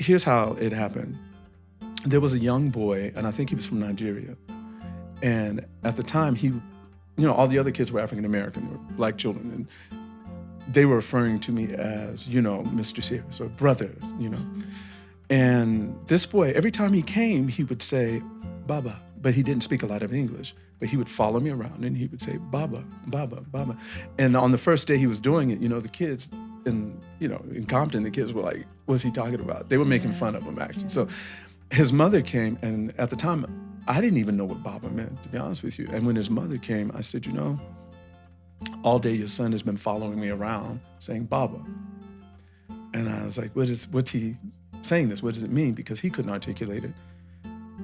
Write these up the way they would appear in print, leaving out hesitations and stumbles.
here's how it happened. There was a young boy, and I think he was from Nigeria. And at the time, all the other kids were African American, they were black children, and they were referring to me as, Mr. Serious or brothers, And this boy, every time he came, he would say, Baba, but he didn't speak a lot of English. But he would follow me around and he would say, Baba, Baba, Baba. And on the first day he was doing it, the kids in Compton, the kids were like, what's he talking about? They were making fun of him, actually. So his mother came, and at the time, I didn't even know what Baba meant, to be honest with you. And when his mother came, I said, all day your son has been following me around saying Baba. And I was like, what's he saying this? What does it mean? Because he couldn't articulate it.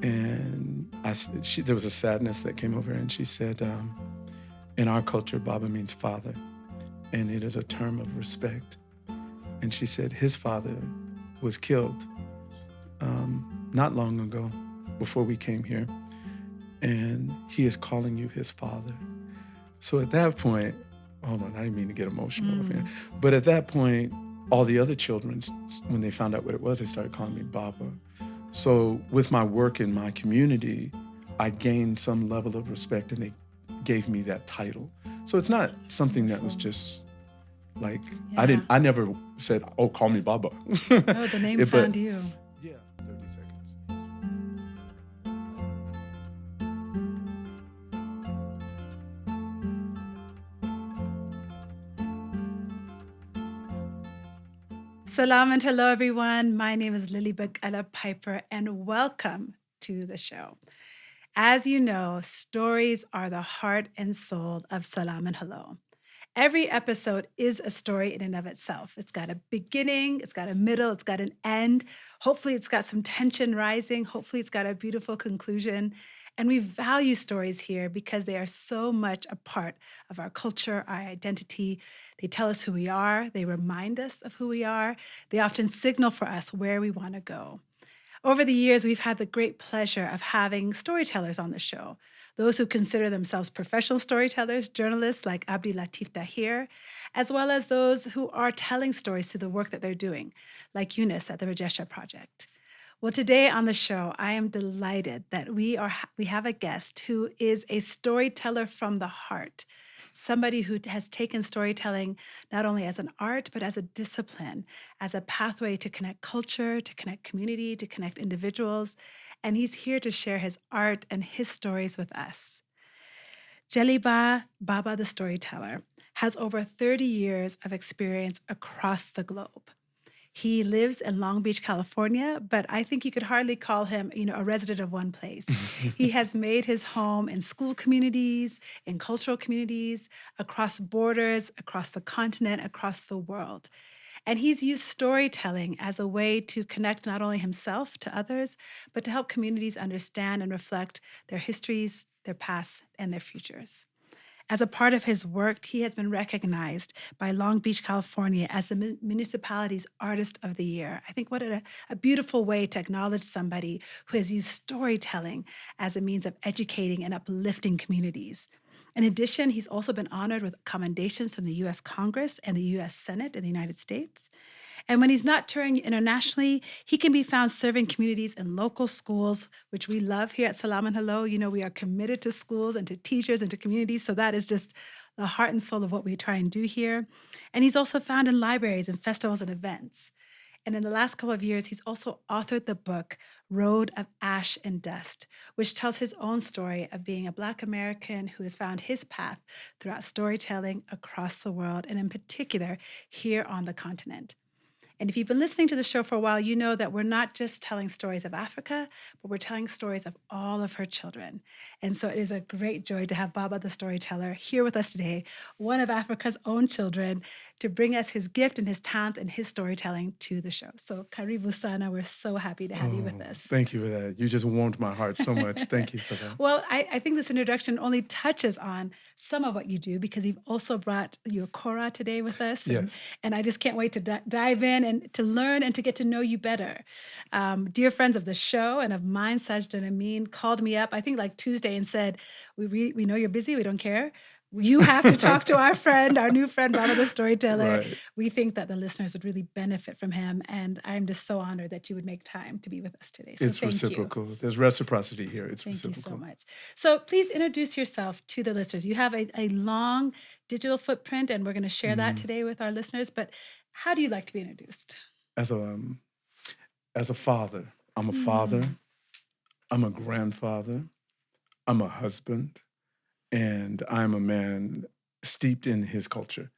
And there was a sadness that came over her, and she said, in our culture, Baba means father, and it is a term of respect. And she said his father was killed not long ago, before we came here, and he is calling you his father. So at that point, hold on, I didn't mean to get emotional up here, but at that point, all the other children, when they found out what it was, they started calling me Baba. So with my work in my community, I gained some level of respect, and they gave me that title. So it's not something that was just like, I never said, oh, call me Baba. No, the name found you. Yeah, 30 seconds. Salam and hello, everyone. My name is Lilly Piper, and welcome to the show. As you know, stories are the heart and soul of Salam and Hello. Every episode is a story in and of itself. It's got a beginning, it's got a middle, it's got an end. Hopefully it's got some tension rising. Hopefully it's got a beautiful conclusion. And we value stories here because they are so much a part of our culture, our identity. They tell us who we are. They remind us of who we are. They often signal for us where we want to go. Over the years, we've had the great pleasure of having storytellers on the show. Those who consider themselves professional storytellers, journalists like Abdi Latif Dahir, as well as those who are telling stories through the work that they're doing, like Eunice at the Rajesha Project. Well, today on the show, I am delighted that we have a guest who is a storyteller from the heart, somebody who has taken storytelling not only as an art, but as a discipline, as a pathway to connect culture, to connect community, to connect individuals. And he's here to share his art and his stories with us. Jaliba Baba the Storyteller has over 30 years of experience across the globe. He lives in Long Beach, California, but I think you could hardly call him, a resident of one place. He has made his home in school communities, in cultural communities, across borders, across the continent, across the world. And he's used storytelling as a way to connect not only himself to others, but to help communities understand and reflect their histories, their past, and their futures. As a part of his work, he has been recognized by Long Beach, California as the municipality's Artist of the Year. I think what a beautiful way to acknowledge somebody who has used storytelling as a means of educating and uplifting communities. In addition, he's also been honored with commendations from the U.S. Congress and the U.S. Senate in the United States. And when he's not touring internationally, he can be found serving communities in local schools, which we love here at Salam and Hello. We are committed to schools and to teachers and to communities. So that is just the heart and soul of what we try and do here. And he's also found in libraries and festivals and events. And in the last couple of years, he's also authored the book, Road of Ash and Dust, which tells his own story of being a Black American who has found his path throughout storytelling across the world, and in particular, here on the continent. And if you've been listening to the show for a while, you know that we're not just telling stories of Africa, but we're telling stories of all of her children. And so it is a great joy to have Baba the Storyteller here with us today, one of Africa's own children, to bring us his gift and his talent and his storytelling to the show. So Karibu Sana, we're so happy to have you with us. Thank you for that. You just warmed my heart so much. Thank you for that. Well, I think this introduction only touches on some of what you do, because you've also brought your kora today with us. Yes. And I just can't wait to dive in and to learn and to get to know you better. Dear friends of the show and of mine, Sajdan Amin, called me up, I think like Tuesday, and said, we know you're busy, we don't care, You have to talk to our friend, our new friend, Baba the Storyteller. Right. We think that the listeners would really benefit from him. And I'm just so honored that you would make time to be with us today. So It's thank you. reciprocal. There's reciprocity here. It's Thank you so reciprocal. much. So please introduce yourself to the listeners. You have a long digital footprint, and we're going to share that today with our listeners. But how do you like to be introduced? As a father, I'm a father. I'm a grandfather. I'm a husband, and I'm a man steeped in his culture.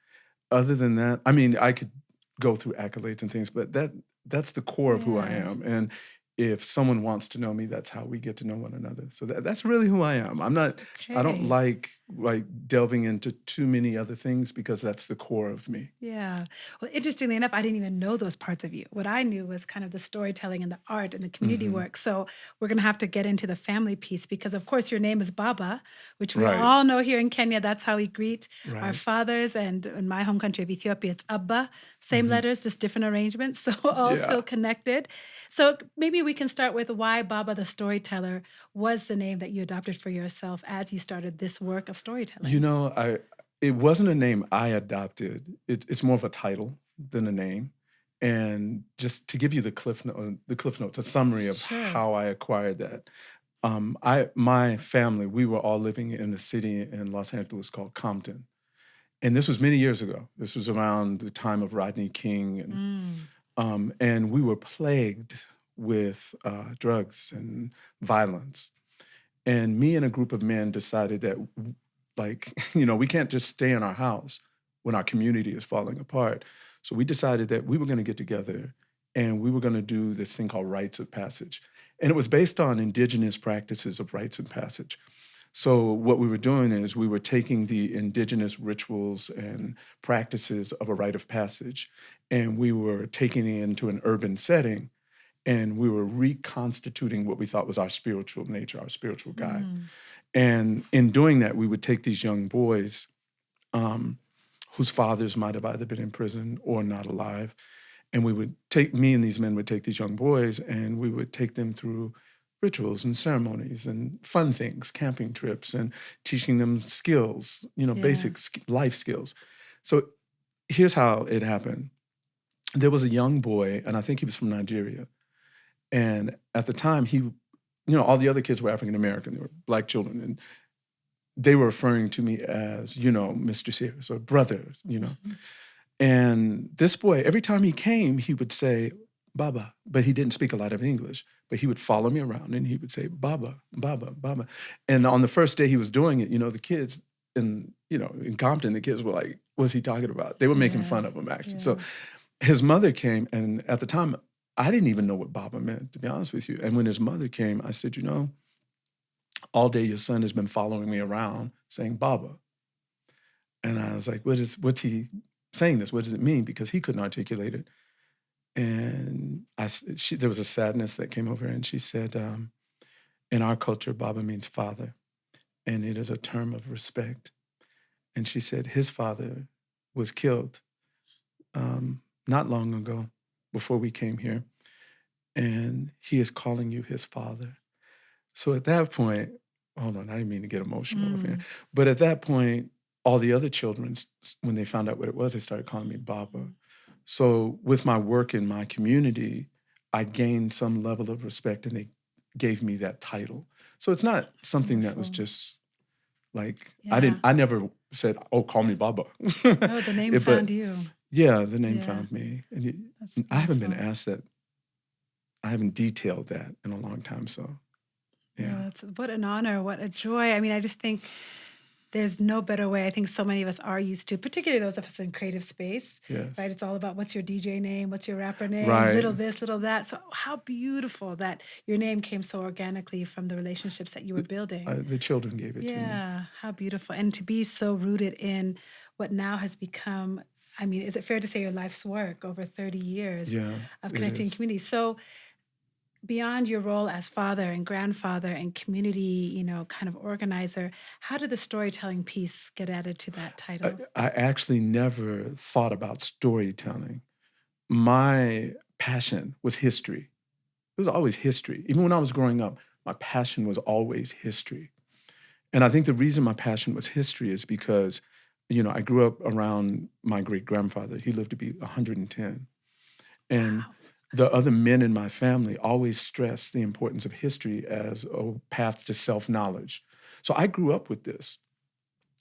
Other than that, I mean, I could go through accolades and things, but that's the core of who I Yeah. am. And if someone wants to know me, that's how we get to know one another. So that's really who I am. I don't Okay. like delving into too many other things because that's the core of me. Yeah. Well, interestingly enough, I didn't even know those parts of you. What I knew was kind of the storytelling and the art and the community work. So we're going to have to get into the family piece because, of course, your name is Baba, which we Right. all know here in Kenya. That's how we greet our Right. fathers. And in my home country of Ethiopia, it's Abba. Same letters, just different arrangements. So all Yeah. still connected. So maybe we can start with why Baba the Storyteller was the name that you adopted for yourself as you started this work of storytelling. You know, it wasn't a name I adopted. It's more of a title than a name. And just to give you the cliff notes, a summary of Sure. how I acquired that. My family, we were all living in a city in Los Angeles called Compton. And this was many years ago. This was around the time of Rodney King. And we were plagued with drugs and violence. And me and a group of men decided that, we can't just stay in our house when our community is falling apart. So we decided that we were going to get together and we were going to do this thing called rites of passage. And it was based on indigenous practices of rites of passage. So what we were doing is we were taking the indigenous rituals and practices of a rite of passage, and we were taking it into an urban setting, and we were reconstituting what we thought was our spiritual nature, our spiritual guide. And in doing that, we would take these young boys whose fathers might have either been in prison or not alive, and me and these men would take these young boys and we would take them through rituals and ceremonies and fun things, camping trips, and teaching them skills, basic life skills. So here's how it happened. There was a young boy, and I think he was from Nigeria. And at the time, all the other kids were African American. They were Black children. And they were referring to me as, Mr. Sears or brother, And this boy, every time he came, he would say, Baba, but he didn't speak a lot of English. But he would follow me around and he would say, Baba, Baba, Baba. And on the first day he was doing it, the kids in Compton, the kids were like, what's he talking about? They were making fun of him, actually. So his mother came, and at the time, I didn't even know what Baba meant, to be honest with you. And when his mother came, I said, all day your son has been following me around saying Baba. And I was like, what's he saying this? What does it mean? Because he couldn't articulate it. And there was a sadness that came over her, and she said, in our culture, Baba means father, and it is a term of respect. And she said his father was killed not long ago, before we came here, and he is calling you his father. So at that point, hold on, I didn't mean to get emotional over here, but at that point, all the other children, when they found out what it was, they started calling me Baba. So with my work in my community, I gained some level of respect, and they gave me that title. So it's not something that was just like, I never said, oh, call me Baba. Oh, the name found you. Yeah, the name found me. And I haven't been asked that. I haven't detailed that in a long time, so yeah. What an honor, what a joy. I mean, I just think there's no better way. I think so many of us are used to, particularly those of us in creative space, right? It's all about what's your DJ name, what's your rapper name, little this, little that. So how beautiful that your name came so organically from the relationships that you were building. The children gave it to me. Yeah, how beautiful. And to be so rooted in what now has become, I mean, is it fair to say your life's work over 30 years of connecting communities? So beyond your role as father and grandfather and community, kind of organizer, how did the storytelling piece get added to that title? I actually never thought about storytelling. My passion was history. It was always history. Even when I was growing up, my passion was always history. And I think the reason my passion was history is because, I grew up around my great-grandfather. He lived to be 110. And Wow. the other men in my family always stressed the importance of history as a path to self-knowledge. So I grew up with this.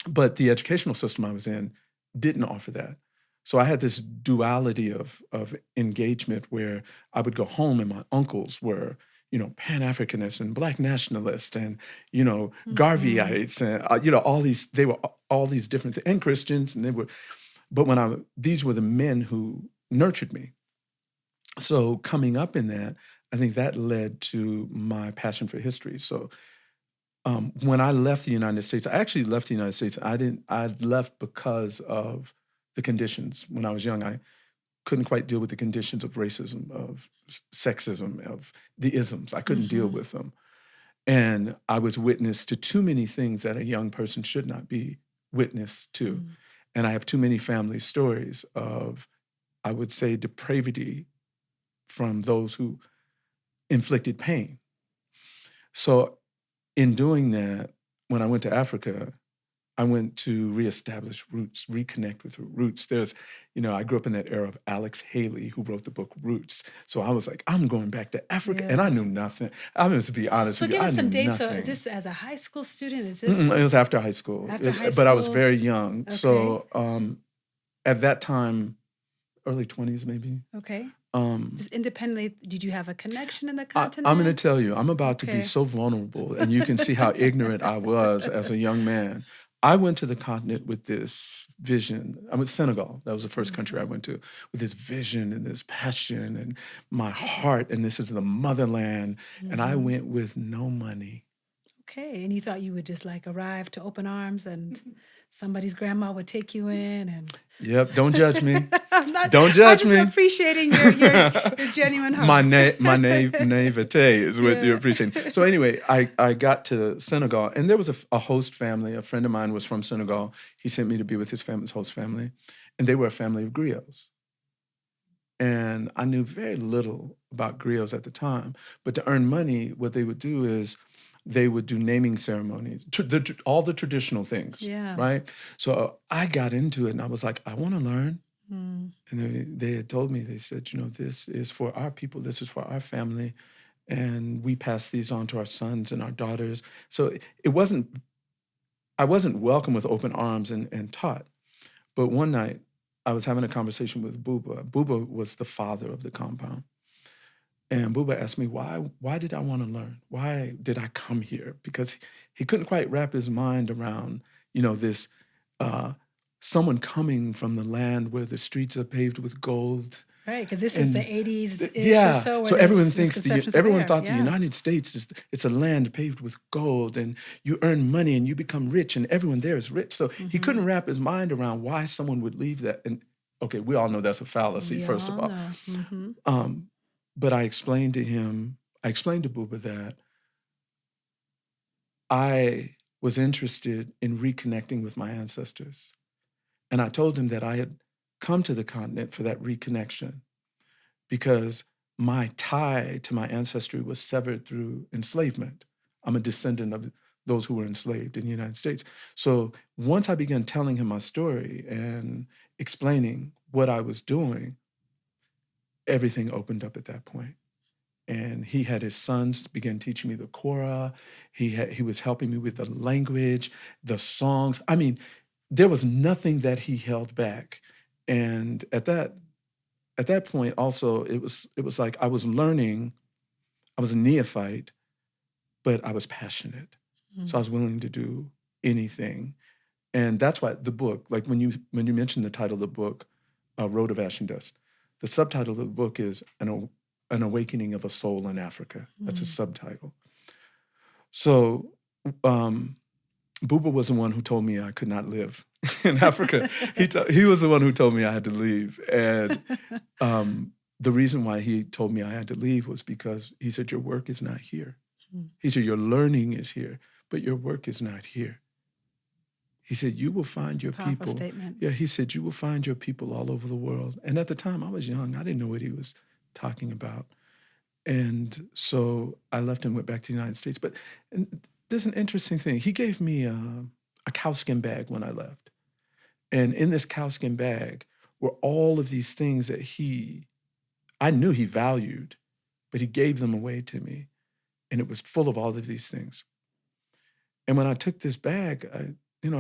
But the educational system I was in didn't offer that. So I had this duality of engagement where I would go home and my uncles were, Pan-Africanists and Black nationalists and, Garveyites and, they were all these different things, and Christians. But these were the men who nurtured me. So coming up in that, I think that led to my passion for history. So when I left the United States, I actually left the United States. I left because of the conditions. When I was young, I couldn't quite deal with the conditions of racism, of sexism, of the isms. I couldn't deal with them. And I was witness to too many things that a young person should not be witness to. And I have too many family stories of, I would say, depravity from those who inflicted pain. So in doing that, when I went to Africa, I went to reestablish roots, reconnect with roots. I grew up in that era of Alex Haley, who wrote the book Roots. So I was like, I'm going back to Africa. And I knew nothing. I'm going to be honest with you. So give us some dates. Nothing. So is this as a high school student? Is It this was after high school. But I was very young. Okay. So at that time, early 20s maybe. Okay. Just independently, did you have a connection in the continent? I'm going to tell you, I'm about to be so vulnerable, and you can see how ignorant I was as a young man. I went to the continent with this vision. I went to Senegal. That was the first country I went to, with this vision and this passion and my heart, and this is the motherland. And I went with no money. Okay, and you thought you would just arrive to open arms and somebody's grandma would take you in and... Yep, don't judge me. Don't judge me. I'm just appreciating your genuine heart. My naivete is what you're appreciating. So anyway, I got to Senegal, and there was a host family. A friend of mine was from Senegal. He sent me to be with his host family, and they were a family of griots. And I knew very little about griots at the time. But to earn money, what they would do is they would do naming ceremonies, all the traditional things, right? So I got into it, and I was like, I want to learn. And they had told me, they said, this is for our people, this is for our family, and we pass these on to our sons and our daughters. So I wasn't welcome with open arms and taught. But one night, I was having a conversation with Buba. Buba was the father of the compound. And Buba asked me, why did I want to learn? Why did I come here? Because he couldn't quite wrap his mind around, this someone coming from the land where the streets are paved with gold. Right, because this is the 80s. Yeah, so everyone thought the United States it's a land paved with gold, and you earn money and you become rich, and everyone there is rich. So he couldn't wrap his mind around why someone would leave that. And okay, we all know that's a fallacy, first of all. But I explained to Buba that I was interested in reconnecting with my ancestors. And I told him that I had come to the continent for that reconnection because my tie to my ancestry was severed through enslavement. I'm a descendant of those who were enslaved in the United States. So once I began telling him my story and explaining what I was doing, everything opened up at that point. And he had his sons begin teaching me the kora. He was helping me with the language, the songs. I mean, there was nothing that he held back. And at that point also, it was like I was learning. I was a neophyte, but I was passionate. So I was willing to do anything. And that's why the book, like when you mentioned the title of the book, Road of Ash and Dust, the subtitle of the book is An Awakening of a Soul in Africa. That's a subtitle. So Buba was the one who told me I could not live in Africa. He was the one who told me I had to leave. And the reason why he told me I had to leave was because he said, your work is not here. He said, your learning is here, but your work is not here. He said, you will find your Powerful people. Statement. Yeah, he said, you will find your people all over the world. And at the time, I was young. I didn't know what he was talking about. And so I left and went back to the United States. But there's an interesting thing. He gave me a cowskin bag when I left. And in this cowskin bag were all of these things that I knew he valued, but he gave them away to me. And it was full of all of these things. And when I took this bag, I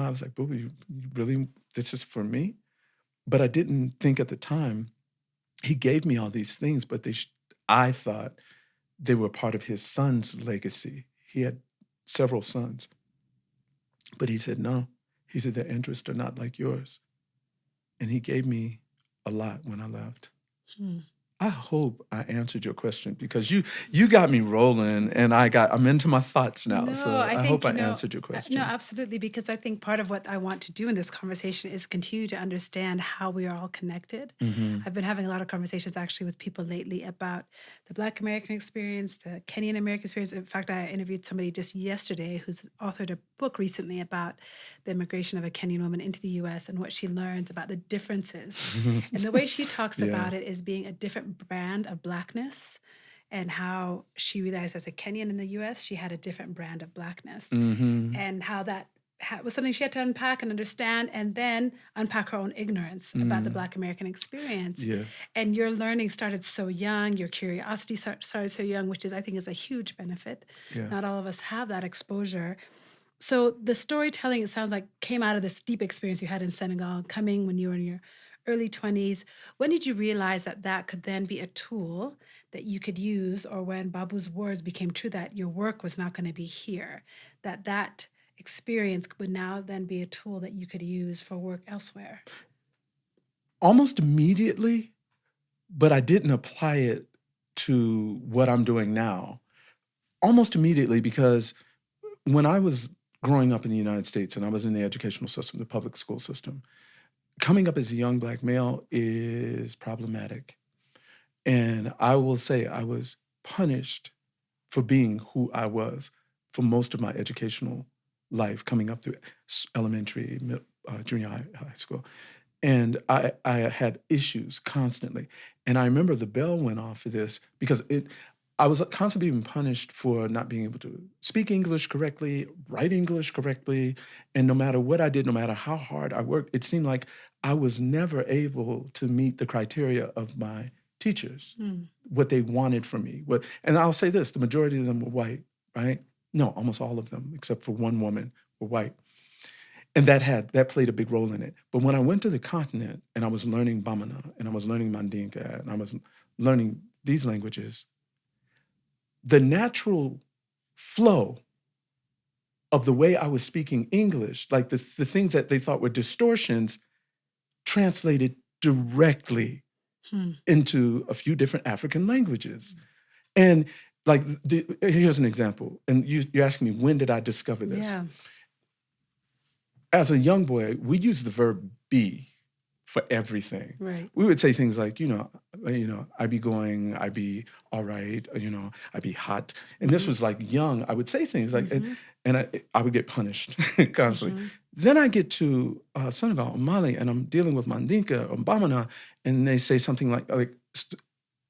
was like, Boo, you really, this is for me? But I didn't think at the time, he gave me all these things, but I thought they were part of his son's legacy. He had several sons. But he said, no. He said, their interests are not like yours. And he gave me a lot when I left. I hope I answered your question because you got me rolling and I'm into my thoughts now. No, So I think, hope I answered your question. No, absolutely. Because I think part of what I want to do in this conversation is continue to understand how we are all connected. Mm-hmm. I've been having a lot of conversations actually with people lately about the Black American experience, the Kenyan American experience. In fact, I interviewed somebody just yesterday who's authored a book recently about the immigration of a Kenyan woman into the U.S. and what she learns about the differences. And the way she talks about it is being a different brand of Blackness, and how she realized as a Kenyan in the U.S., she had a different brand of Blackness, and how that was something she had to unpack and understand, and then unpack her own ignorance about the Black American experience. Yes. And your learning started so young, your curiosity started so young, which I think is a huge benefit. Yes. Not all of us have that exposure. So the storytelling, it sounds like, came out of this deep experience you had in Senegal, coming when you were in your early 20s. When did you realize that could then be a tool that you could use, or when Babu's words became true that your work was not going to be here, that experience would now then be a tool that you could use for work elsewhere? Almost immediately, but I didn't apply it to what I'm doing now. Almost immediately, because when I was growing up in the United States and I was in the educational system, the public school system, coming up as a young Black male is problematic. And I will say I was punished for being who I was for most of my educational life, coming up through elementary, junior high school. And I had issues constantly. And I remember the bell went off for this because I was constantly being punished for not being able to speak English correctly, write English correctly. And no matter what I did, no matter how hard I worked, it seemed like I was never able to meet the criteria of my teachers, what they wanted from me. And I'll say this, the majority of them were white, right? No, almost all of them, except for one woman, were white. And that played a big role in it. But when I went to the continent and I was learning Bamana and I was learning Mandinka and I was learning these languages, the natural flow of the way I was speaking English, like the things that they thought were distortions, translated directly into a few different African languages. And like, here's an example. And you're asking me, when did I discover this? Yeah. As a young boy, we used the verb be for everything. Right. We would say things like, I be going, I be all right, I be hot. And this was like young. I would say things like, and I would get punished constantly. Then I get to Senegal, Mali, and I'm dealing with Mandinka or Bamana, and they say something like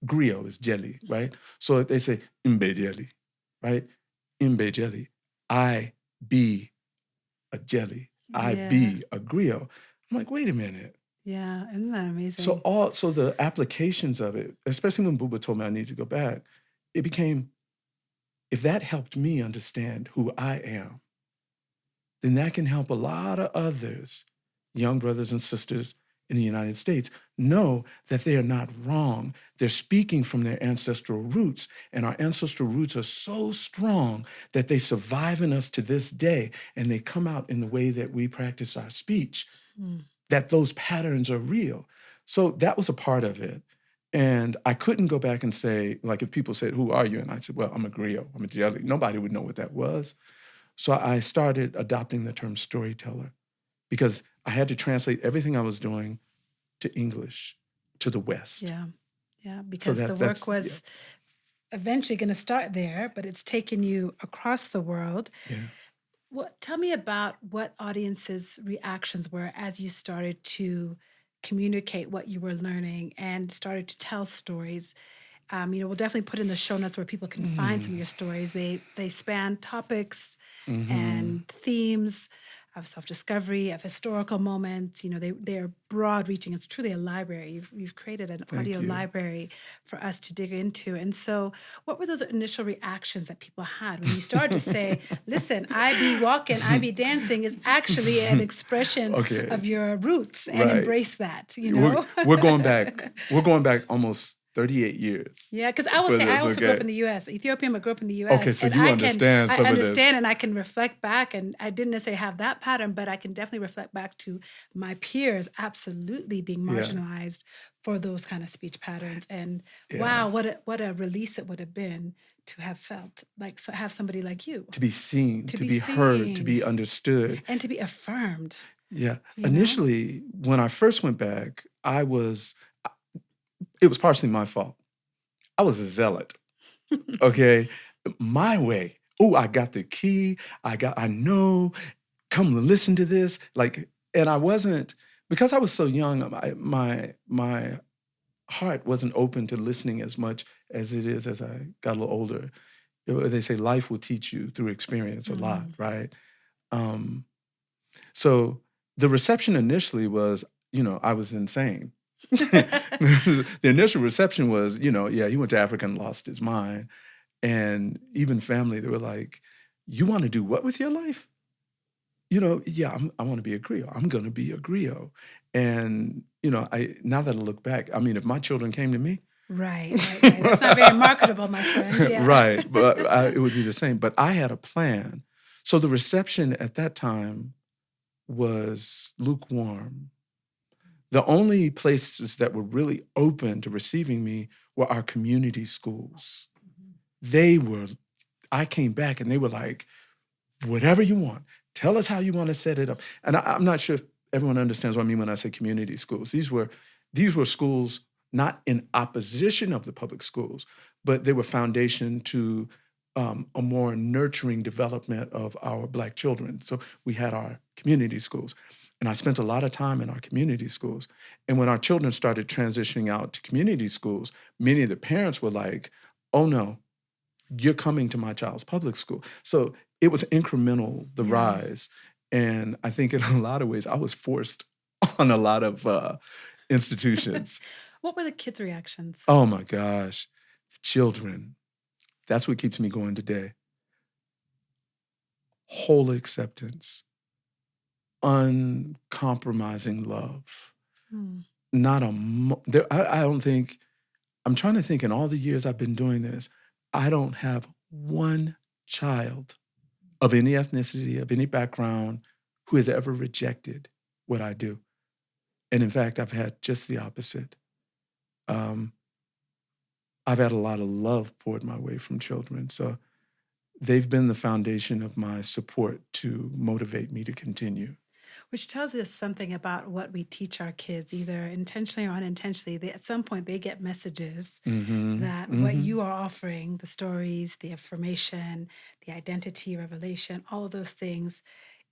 griot is jelly, right? So they say imbe jelly, right? Imbe jelly. I be a jelly. I be a griot. I'm like, wait a minute. Yeah, isn't that amazing? So the applications of it, especially when Buba told me I need to go back, it became, if that helped me understand who I am, then that can help a lot of others, young brothers and sisters in the United States, know that they are not wrong. They're speaking from their ancestral roots, and our ancestral roots are so strong that they survive in us to this day, and they come out in the way that we practice our speech, that those patterns are real. So that was a part of it. And I couldn't go back and say, like, if people said, who are you? And I said, well, I'm a griot, I'm a jelly. Nobody would know what that was. So I started adopting the term storyteller because I had to translate everything I was doing to English, to the West. Yeah, because the work was eventually going to start there, but it's taken you across the world. Yeah. Tell me about what audiences' reactions were as you started to communicate what you were learning and started to tell stories. We'll definitely put in the show notes where people can find some of your stories. They span topics and themes of self-discovery, of historical moments. They're broad-reaching. It's truly a library. You've created an audio library for us to dig into. And so what were those initial reactions that people had when you started to say, listen, I be walking, I be dancing is actually an expression of your roots, and embrace that, We're going back almost 38 years. Yeah, because I will say I also grew up in the U.S. Ethiopian, but grew up in the U.S. Okay, so you understand some of this. I understand, and I can reflect back, and I didn't necessarily have that pattern, but I can definitely reflect back to my peers absolutely being marginalized for those kind of speech patterns. And wow, what a release it would have been to have felt like have somebody like you. To be seen, to be heard, to be understood. And to be affirmed. Yeah. Initially, when I first went back, it was partially my fault. I was a zealot, okay? My way. Oh, I got the key. I know, come listen to this. And I wasn't, because I was so young, my heart wasn't open to listening as much as it is as I got a little older. They say life will teach you through experience a lot, right? So the reception initially was, I was insane. The initial reception was, he went to Africa and lost his mind. And even family, they were like, you want to do what with your life? I want to be a griot. I'm going to be a griot. And, now that I look back, if my children came to me. Right. That's not very marketable, my friend. Yeah. Right. But it would be the same. But I had a plan. So the reception at that time was lukewarm. The only places that were really open to receiving me were our community schools. I came back and they were like, whatever you want, tell us how you want to set it up. And I'm not sure if everyone understands what I mean when I say community schools. These were schools not in opposition of the public schools, but they were foundation to a more nurturing development of our Black children. So we had our community schools. And I spent a lot of time in our community schools. And when our children started transitioning out to community schools, many of the parents were like, oh no, you're coming to my child's public school. So it was incremental, the rise. And I think in a lot of ways, I was forced on a lot of institutions. What were the kids' reactions? Oh my gosh, the children. That's what keeps me going today. Whole acceptance. Uncompromising love. Not I don't think, I'm trying to think in all the years I've been doing this, I don't have one child of any ethnicity, of any background, who has ever rejected what I do. And in fact, I've had just the opposite. I've had a lot of love poured my way from children. So they've been the foundation of my support to motivate me to continue. Which tells us something about what we teach our kids, either intentionally or unintentionally. At some point, they get messages that what you are offering, the stories, the affirmation, the identity, revelation, all of those things,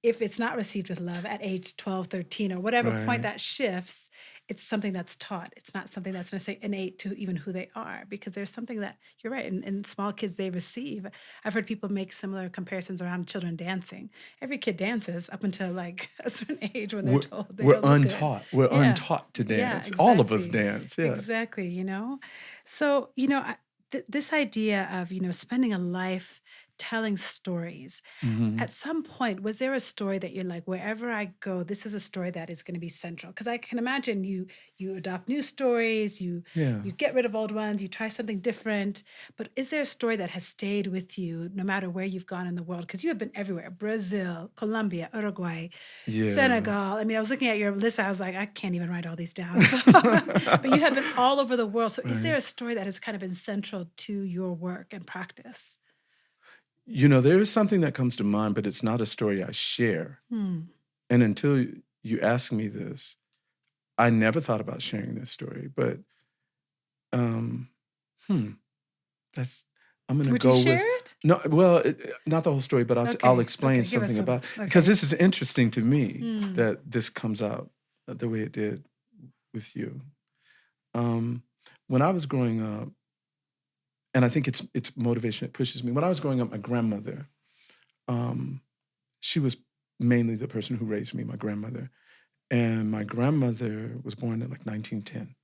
if it's not received with love at age 12, 13, or whatever point that shifts, it's something that's taught. It's not something that's necessarily innate to even who they are, because there's something that, you're right, in small kids they receive. I've heard people make similar comparisons around children dancing. Every kid dances up until like a certain age when they're told they we're untaught. We're untaught to dance. Yeah, exactly. All of us dance. Yeah. Exactly, So, this idea of, spending a life telling stories. At some point, was there a story that you're like, wherever I go, this is a story that is going to be central? Because I can imagine you adopt new stories, you get rid of old ones, you try something different. But is there a story that has stayed with you no matter where you've gone in the world? Because you have been everywhere: Brazil, Colombia, Uruguay, Senegal. I was looking at your list, I was like, I can't even write all these down. But you have been all over the world. So is there a story that has kind of been central to your work and practice? There is something that comes to mind, but it's not a story I share. And until you ask me this, I never thought about sharing this story. But I'm going to go with. Would you share it? No, well, not the whole story, but I'll explain something about it. Because this is interesting to me that this comes out the way it did with you. When I was growing up, And I think it's motivation that pushes me. When I was growing up, my grandmother, she was mainly the person who raised me, my grandmother. And my grandmother was born in like 1910.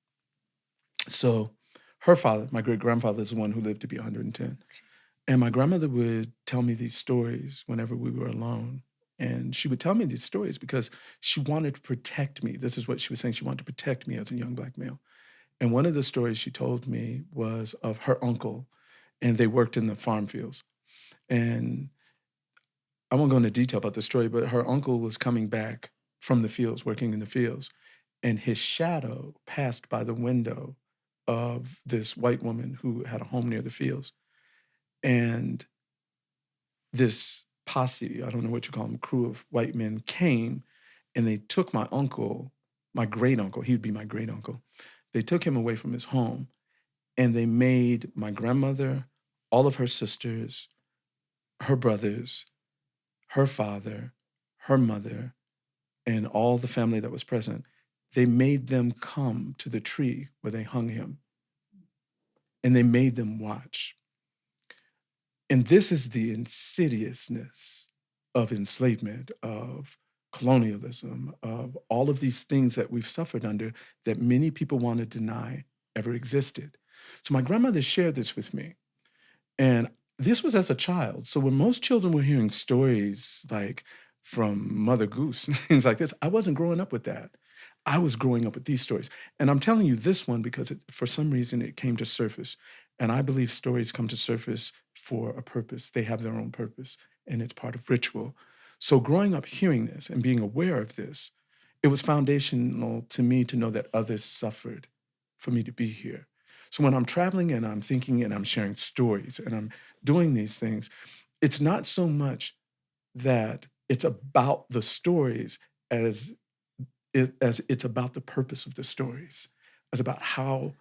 So her father, my great-grandfather, is the one who lived to be 110. And my grandmother would tell me these stories whenever we were alone. And she would tell me these stories because she wanted to protect me. This is what she was saying. She wanted to protect me as a young Black male. And one of the stories she told me was of her uncle, and they worked in the farm fields. And I won't go into detail about the story, but her uncle was coming back from the fields, working in the fields, and his shadow passed by the window of this white woman who had a home near the fields. And this posse, I don't know what you call them, crew of white men came, and they took my uncle, my great uncle, he would be my great uncle. They took him away from his home, and they made my grandmother, all of her sisters, her brothers, her father, her mother, and all the family that was present. They made them come to the tree where they hung him, and they made them watch. And this is the insidiousness of enslavement, of colonialism, of all of these things that we've suffered under that many people want to deny ever existed. So my grandmother shared this with me. And this was as a child. So when most children were hearing stories like from Mother Goose and things like this, I wasn't growing up with that. I was growing up with these stories. And I'm telling you this one because for some reason it came to surface. And I believe stories come to surface for a purpose. They have their own purpose, and it's part of ritual. So growing up hearing this and being aware of this, it was foundational to me to know that others suffered for me to be here. So when I'm traveling and I'm thinking and I'm sharing stories and I'm doing these things, it's not so much that it's about the stories as it's about the purpose of the stories, as about how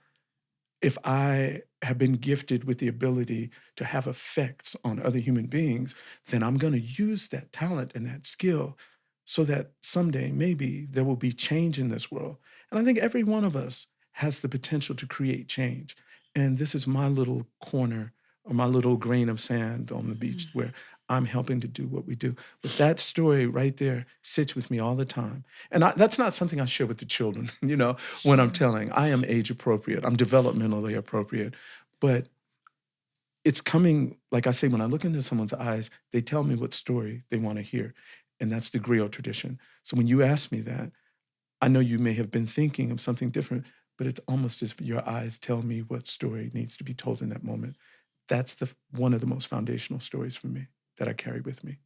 if I have been gifted with the ability to have effects on other human beings, then I'm going to use that talent and that skill so that someday maybe there will be change in this world. And I think every one of us has the potential to create change. And this is my little corner or my little grain of sand on the beach where I'm helping to do what we do. But that story right there sits with me all the time. And that's not something I share with the children, when I'm telling. I am age appropriate. I'm developmentally appropriate. But it's coming, like I say, when I look into someone's eyes, they tell me what story they want to hear. And that's the griot tradition. So when you ask me that, I know you may have been thinking of something different, but it's almost as if your eyes tell me what story needs to be told in that moment. That's one of the most foundational stories for me that I carry with me.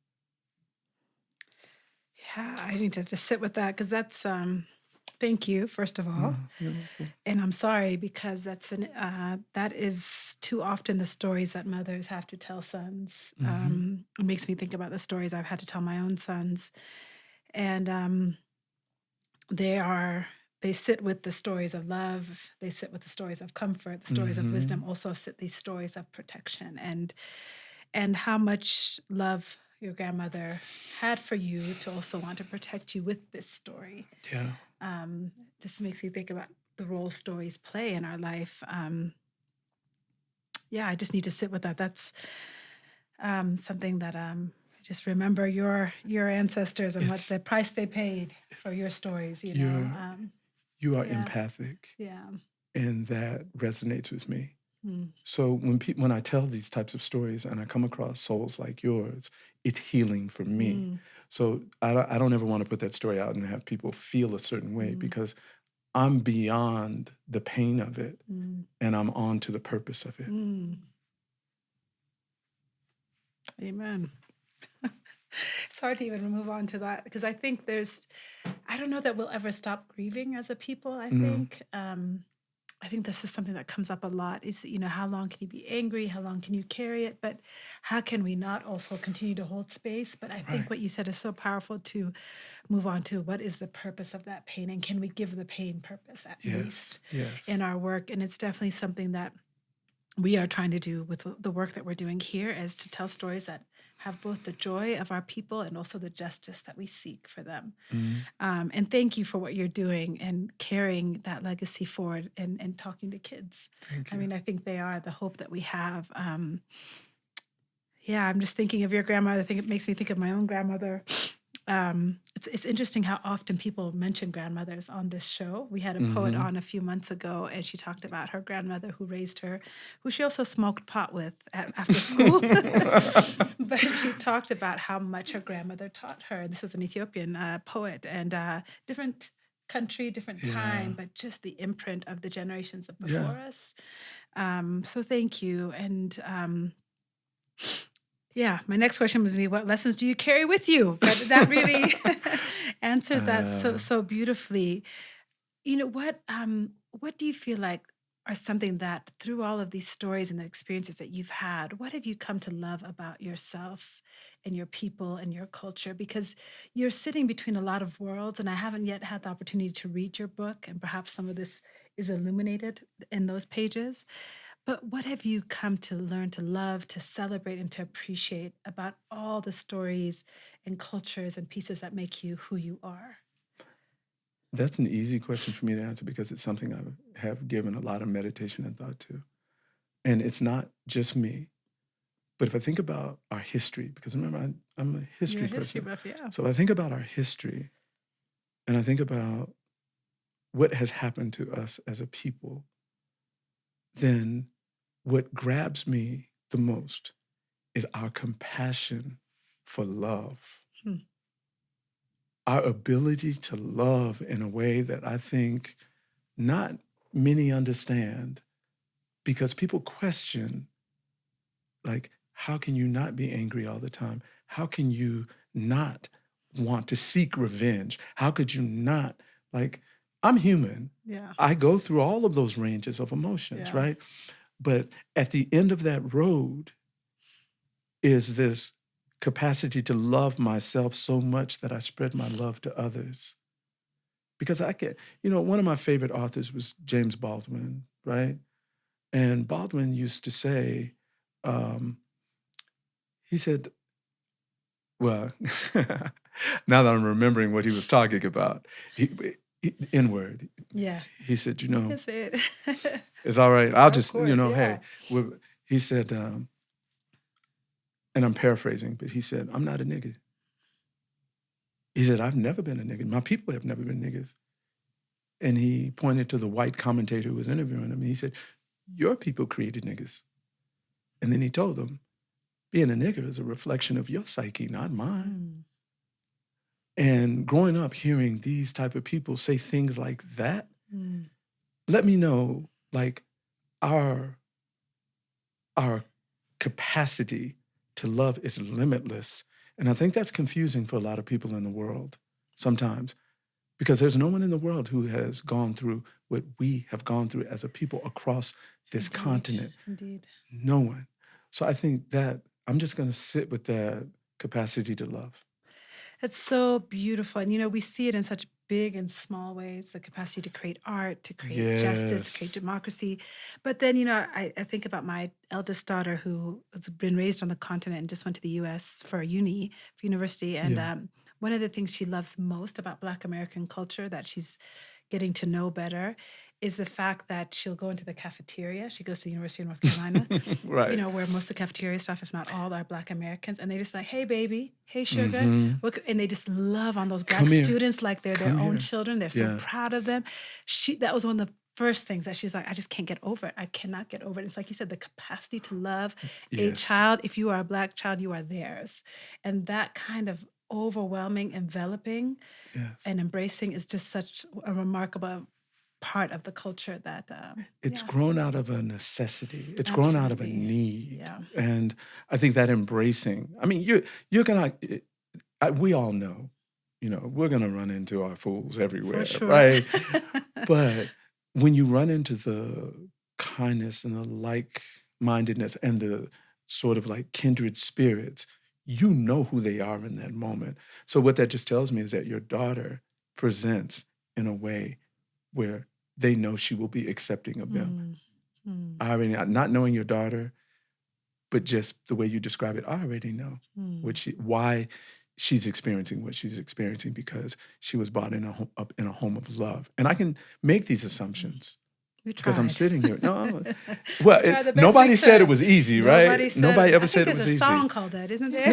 Yeah, I need to just sit with that because that's thank you, first of all. And I'm sorry because that is too often the stories that mothers have to tell sons. It makes me think about the stories I've had to tell my own sons. And they sit with the stories of love, they sit with the stories of comfort, the stories of wisdom, also sit these stories of protection and how much love your grandmother had for you to also want to protect you with this story. Yeah. Just makes me think about the role stories play in our life. I just need to sit with that. That's something that just remember your ancestors and what the price they paid for your stories. You are empathic. Yeah. And that resonates with me. So when I tell these types of stories and I come across souls like yours, it's healing for me. So I don't ever want to put that story out and have people feel a certain way because I'm beyond the pain of it and I'm on to the purpose of it. Amen. It's hard to even move on to that because I think I don't know that we'll ever stop grieving as a people. I think this is something that comes up a lot is, how long can you be angry? How long can you carry it? But how can we not also continue to hold space? But I think what you said is so powerful to move on to what is the purpose of that pain? And can we give the pain purpose at least in our work? And it's definitely something that we are trying to do with the work that we're doing here is to tell stories that have both the joy of our people and also the justice that we seek for them. Mm. And thank you for what you're doing and carrying that legacy forward and talking to kids. Thank I you. mean, I think they are the hope that we have. Yeah, I'm just thinking of your grandmother. I think it makes me think of my own grandmother. It's interesting how often people mention grandmothers on this show. We had a poet on a few months ago, and she talked about her grandmother who raised her, who she also smoked pot with after school. But she talked about how much her grandmother taught her. This was an Ethiopian poet, and different country, different time, but just the imprint of the generations of before us. So thank you. And yeah, my next question was me, what lessons do you carry with you? But that really answers that so beautifully. You know, what do you feel like are something that through all of these stories and the experiences that you've had, what have you come to love about yourself and your people and your culture? Because you're sitting between a lot of worlds, and I haven't yet had the opportunity to read your book, and perhaps some of this is illuminated in those pages. But what have you come to learn to love, to celebrate, and to appreciate about all the stories and cultures and pieces that make you who you are? That's an easy question for me to answer because it's something I have given a lot of meditation and thought to. And it's not just me, but if I think about our history, because remember, I'm a history You're a history person. buff, yeah. So I think about our history and I think about what has happened to us as a people, then what grabs me the most is our compassion for love. Our ability to love in a way that I think not many understand, because people question, like, how can you not be angry all the time? How can you not want to seek revenge? How could you not, like, I'm human. Yeah. I go through all of those ranges of emotions, Yeah. right? But at the end of that road is this capacity to love myself so much that I spread my love to others. Because I can, one of my favorite authors was James Baldwin, right? And Baldwin used to say, he said, well, now that I'm remembering what he was talking about, N-word. Yeah. He said, You can say it. it's all right. I'll Of just, course, hey, he said, and I'm paraphrasing, but he said, I'm not a nigga. He said, I've never been a nigga. My people have never been niggas. And he pointed to the white commentator who was interviewing him, and he said, your people created niggas. And then he told them, being a nigger is a reflection of your psyche, not mine. And growing up hearing these type of people say things like that, let me know, like, our capacity to love is limitless. And I think that's confusing for a lot of people in the world sometimes, because there's no one in the world who has gone through what we have gone through as a people across this continent. Indeed. No one. So I think that I'm just going to sit with that capacity to love. It's so beautiful. And, we see it in such big and small ways, the capacity to create art, to create justice, to create democracy. But then, I think about my eldest daughter who has been raised on the continent and just went to the U.S. for university. And one of the things she loves most about Black American culture that she's getting to know better is the fact that she'll go into the cafeteria. She goes to the University of North Carolina, right. Where most of the cafeteria staff, if not all, are Black Americans. And they just like, hey, baby, hey, sugar. And they just love on those Black students like they're their own children. They're so proud of them. That was one of the first things that she's like, I just can't get over it. I cannot get over it. It's like you said, the capacity to love a child. If you are a Black child, you are theirs. And that kind of overwhelming, enveloping, and embracing is just such a remarkable part of the culture that it's grown out of a necessity. It's grown out of a need. And I think that embracing, I mean, you're gonna, we all know, we're gonna run into our fools everywhere, right? But when you run into the kindness and the like-mindedness and the sort of like kindred spirits, you know who they are in that moment. So what that just tells me is that your daughter presents in a way where they know she will be accepting of them. I already, not knowing your daughter, but just the way you describe it, I already know why she's experiencing what she's experiencing, because she was brought up in a home of love. And I can make these assumptions. Because I'm sitting here. No, well, nobody said it was easy, right? Nobody ever said it was easy. There's a song called that, isn't there?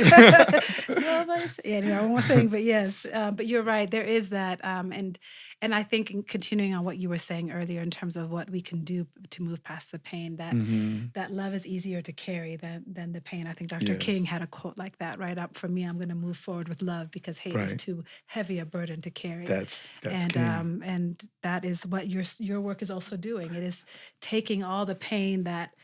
Nobody said. Anyway, I won't sing, but yes. But you're right. There is that, and I think in continuing on what you were saying earlier in terms of what we can do to move past the pain, that love is easier to carry than the pain. I think Dr. King had a quote like that, right? Up for me, I'm going to move forward with love because hate is too heavy a burden to carry. That's and that is what your work is also doing. It is taking all the pain that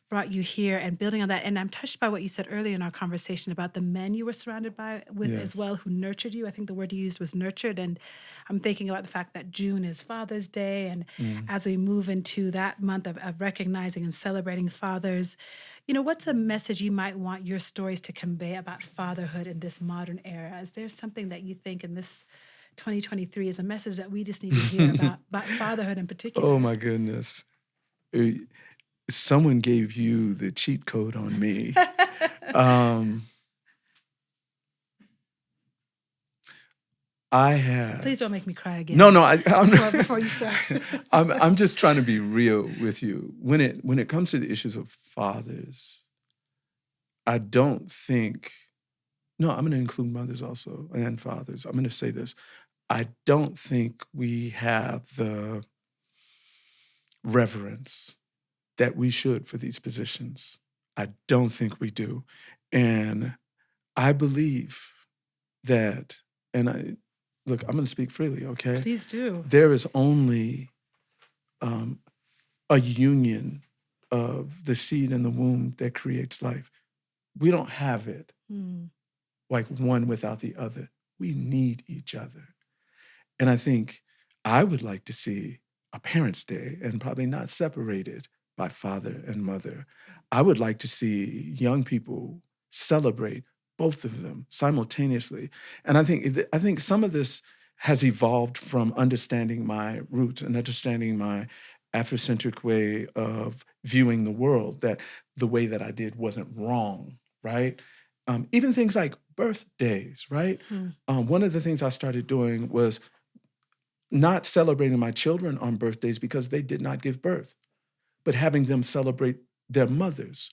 brought you here and building on that. And I'm touched by what you said earlier in our conversation about the men you were surrounded with as well, who nurtured you. I think the word you used was nurtured. And I'm thinking about the fact that June is Father's Day. And as we move into that month of recognizing and celebrating fathers, what's a message you might want your stories to convey about fatherhood in this modern era? Is there something that you think in this 2023 is a message that we just need to hear about fatherhood in particular? Oh my goodness. Someone gave you the cheat code on me. I have. Please don't make me cry again. No, before you start. I'm just trying to be real with you. When it comes to the issues of fathers, I don't think. No, I'm going to include mothers also and fathers. I'm going to say this. I don't think we have the reverence that we should for these positions. I don't think we do. And I believe that, I'm going to speak freely, okay? Please do. There is only a union of the seed and the womb that creates life. We don't have it like one without the other. We need each other. And I think I would like to see a Parents' Day, and probably not separated by father and mother. I would like to see young people celebrate both of them simultaneously. And I think some of this has evolved from understanding my roots and understanding my Afrocentric way of viewing the world, that the way that I did wasn't wrong, right? Even things like birthdays, right? One of the things I started doing was not celebrating my children on birthdays because they did not give birth, but having them celebrate their mothers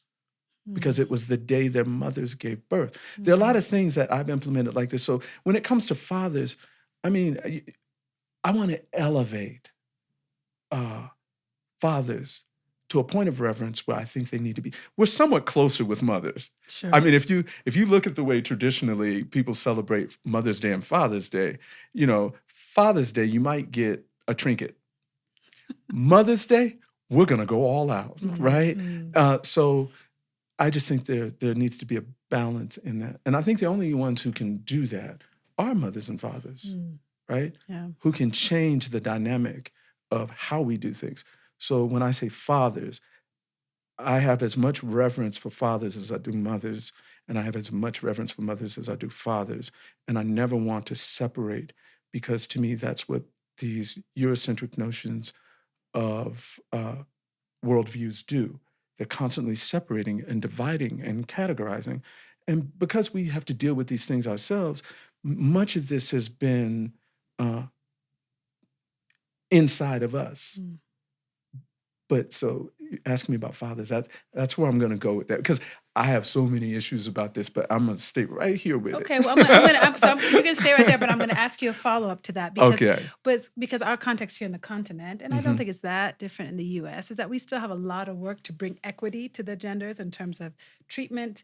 because it was the day their mothers gave birth. There are a lot of things that I've implemented like this. So when it comes to fathers, I want to elevate fathers to a point of reverence where I think they need to be. We're somewhat closer with mothers. Sure. If you look at the way traditionally people celebrate Mother's Day and Father's Day, Father's Day, you might get a trinket. Mother's Day, we're going to go all out, right? So I just think there needs to be a balance in that. And I think the only ones who can do that are mothers and fathers, right? Yeah. Who can change the dynamic of how we do things. So when I say fathers, I have as much reverence for fathers as I do mothers, and I have as much reverence for mothers as I do fathers. And I never want to separate, because to me, that's what these Eurocentric notions of worldviews do. They're constantly separating and dividing and categorizing. And because we have to deal with these things ourselves, much of this has been inside of us. But so ask me about fathers. That's where I'm going to go with that, because I have so many issues about this, but I'm going to stay right here with it. Okay, well, you're going to stay right there, but I'm going to ask you a follow-up to that. Because our context here in the continent, and I don't think it's that different in the U.S., is that we still have a lot of work to bring equity to the genders in terms of treatment,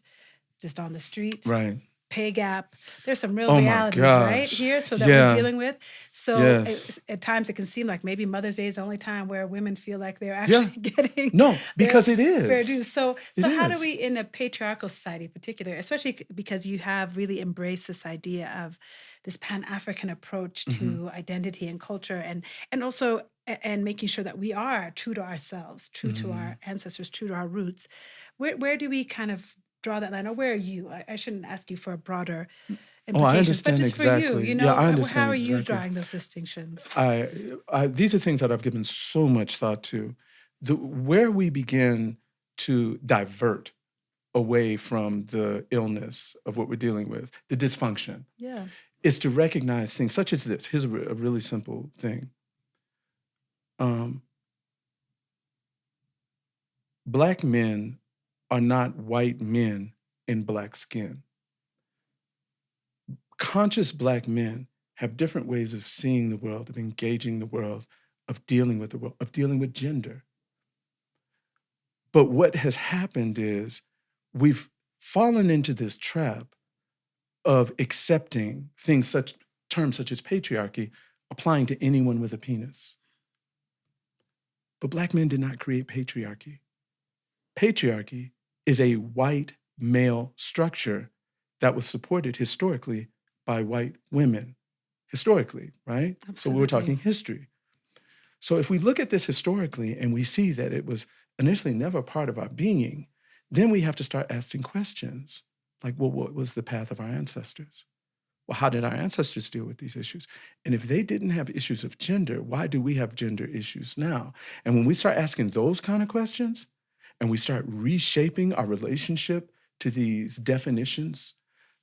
just on the street. Right. Pay gap. There's some real realities right here that we're dealing with. So at times it can seem like maybe Mother's Day is the only time where women feel like they're actually getting because it is fair dues. So how do we, in a patriarchal society in particular, especially because you have really embraced this idea of this Pan-African approach to identity and culture, and also making sure that we are true to ourselves, true to our ancestors, true to our roots. Where do we kind of draw that line, or where are you? I shouldn't ask you for a broader implications, I understand, but just exactly. for you, I understand how are exactly. you drawing those distinctions? These are things that I've given so much thought to. Where we begin to divert away from the illness of what we're dealing with, the dysfunction. Yeah. Is to recognize things such as this. Here's a really simple thing. Black men are not white men in black skin. Conscious Black men have different ways of seeing the world, of engaging the world, of dealing with the world, of dealing with gender. But what has happened is we've fallen into this trap of accepting terms such as patriarchy applying to anyone with a penis. But Black men did not create patriarchy. Patriarchy is a white male structure that was supported historically by white women, historically, right? Absolutely. So we're talking history. So if we look at this historically and we see that it was initially never part of our being, then we have to start asking questions like, well, what was the path of our ancestors? Well, how did our ancestors deal with these issues? And if they didn't have issues of gender, why do we have gender issues now? And when we start asking those kind of questions and we start reshaping our relationship to these definitions,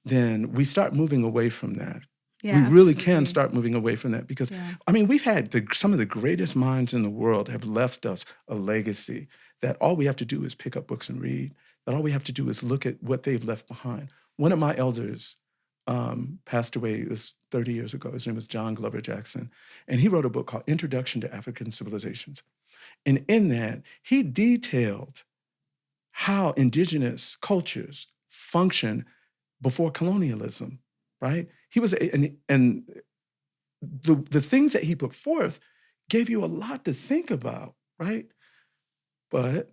then we start moving away from that. Yeah, we really absolutely. can start moving away from that because, I mean, we've had some of the greatest minds in the world have left us a legacy that all we have to do is pick up books and read, that all we have to do is look at what they've left behind. One of my elders passed away, it was 30 years ago. His name was John Glover Jackson. And he wrote a book called Introduction to African Civilizations. And in that, he detailed how indigenous cultures function before colonialism, right? He was, and the things that he put forth gave you a lot to think about, right? But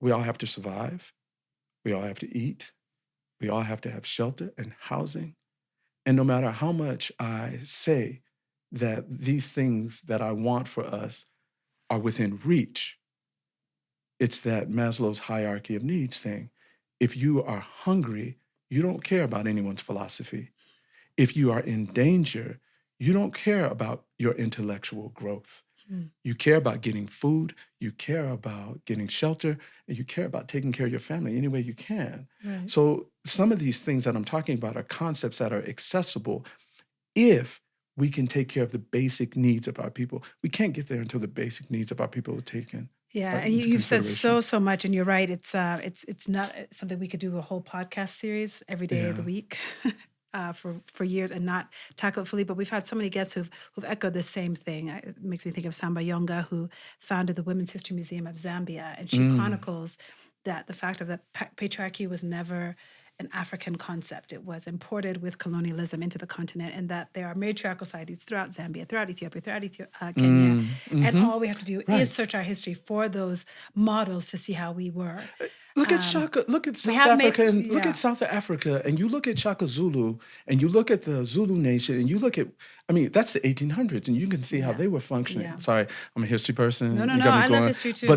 we all have to survive. We all have to eat. We all have to have shelter and housing. And no matter how much I say that these things that I want for us are within reach, it's that Maslow's hierarchy of needs thing. If you are hungry, you don't care about anyone's philosophy. If you are in danger, you don't care about your intellectual growth. You care about getting food, you care about getting shelter, and you care about taking care of your family any way you can. Right. So some of these things that I'm talking about are concepts that are accessible if we can take care of the basic needs of our people. We can't get there until the basic needs of our people are taken. Yeah, and you've said so much, and you're right. It's not something we could do a whole podcast series every day of the week. For years and not tackle it fully, but we've had so many guests who've echoed the same thing. It makes me think of Samba Yonga, who founded the Women's History Museum of Zambia, and she chronicles that the fact of that patriarchy was never an African concept. It was imported with colonialism into the continent, and that there are matriarchal societies throughout Zambia, throughout Ethiopia, Kenya, and all we have to do is search our history for those models to see how we were. Look at Shaka. Look at South Africa, look at South Africa, and you look at Shaka Zulu, and you look at the Zulu nation, and you look at, I mean, that's the 1800s, and you can see how they were functioning. Yeah. Sorry, I'm a history person. No, You got me I going. love history too.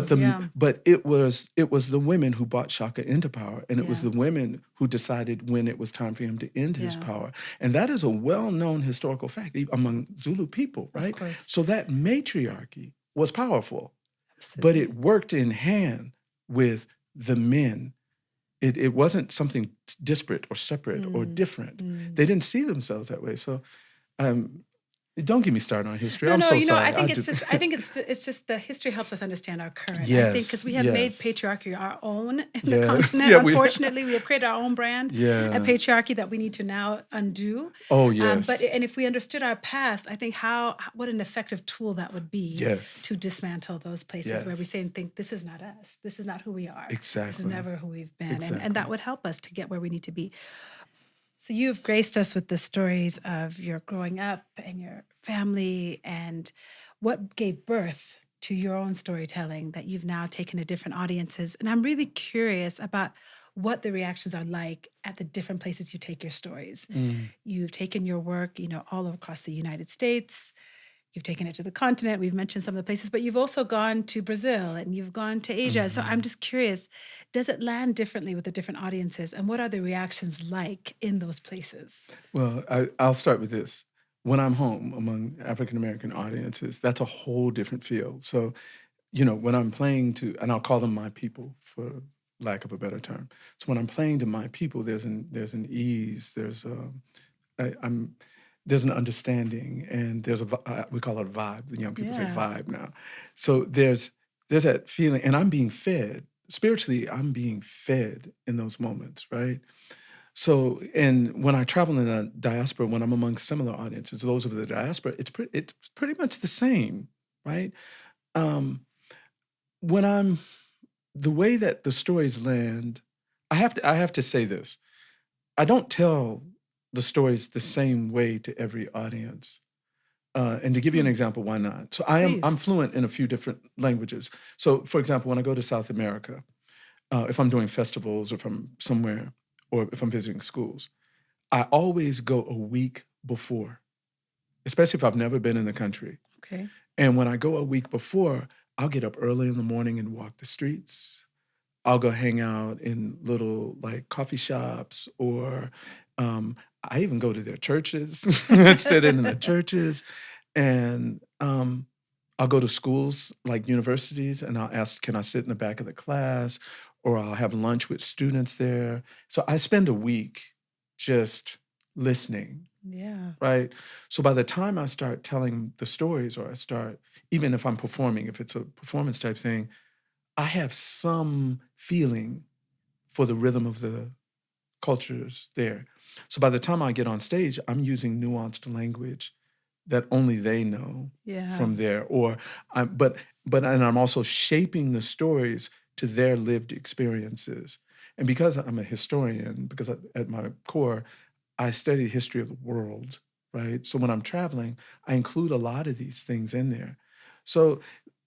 But it was the women who brought Shaka into power, and it was the women who decided when it was time for him to end his power, and that is a well-known historical fact among Zulu people, right? Of course. So that matriarchy was powerful, Absolutely. but it worked in hand with the men. It wasn't something disparate or separate or different. They didn't see themselves that way. So don't get me started on history. I'm so sorry. I think it's just the history helps us understand our current. Yes, I think because we have made patriarchy our own in the continent. Unfortunately, we have created our own brand and patriarchy that we need to now undo. Oh, yes. And if we understood our past, I think what an effective tool that would be to dismantle those places where we say and think, this is not us. This is not who we are. Exactly. This is never who we've been. And that would help us to get where we need to be. So you've graced us with the stories of your growing up and your family and what gave birth to your own storytelling that you've now taken to different audiences. And I'm really curious about what the reactions are like at the different places you take your stories. You've taken your work, all across the United States. You've taken it to the continent. We've mentioned some of the places, but you've also gone to Brazil and you've gone to Asia. So I'm just curious, does it land differently with the different audiences? And what are the reactions like in those places? Well, I'll start with this. When I'm home among African-American audiences, that's a whole different feel. So, when I'm playing and I'll call them my people for lack of a better term. So when I'm playing to my people, there's an ease, there's an understanding, and we call it a vibe. The young people say vibe now. So there's that feeling, and I'm being fed spiritually. I'm being fed in those moments, right? So, and when I travel in a diaspora, when I'm among similar audiences, those of the diaspora, it's pretty much the same, right? When I'm the way that the stories land, I have to say this. I don't tell the stories the same way to every audience. And to give you an example, why not? So I'm fluent in a few different languages. So, for example, when I go to South America, if I'm doing festivals or if I'm somewhere or if I'm visiting schools, I always go a week before, especially if I've never been in the country. Okay. And when I go a week before, I'll get up early in the morning and walk the streets. I'll go hang out in little like coffee shops, or I even go to their churches, sit in the churches, and I'll go to schools like universities, and I'll ask, can I sit in the back of the class, or I'll have lunch with students there. So I spend a week just listening. Yeah. Right. So by the time I start telling the stories, or I start, even if I'm performing, if it's a performance type thing, I have some feeling for the rhythm of the cultures there. So by the time I get on stage, I'm using nuanced language that only they know from there. But I'm also shaping the stories to their lived experiences. And because I'm a historian, because at my core, I study the history of the world, right? So when I'm traveling, I include a lot of these things in there. So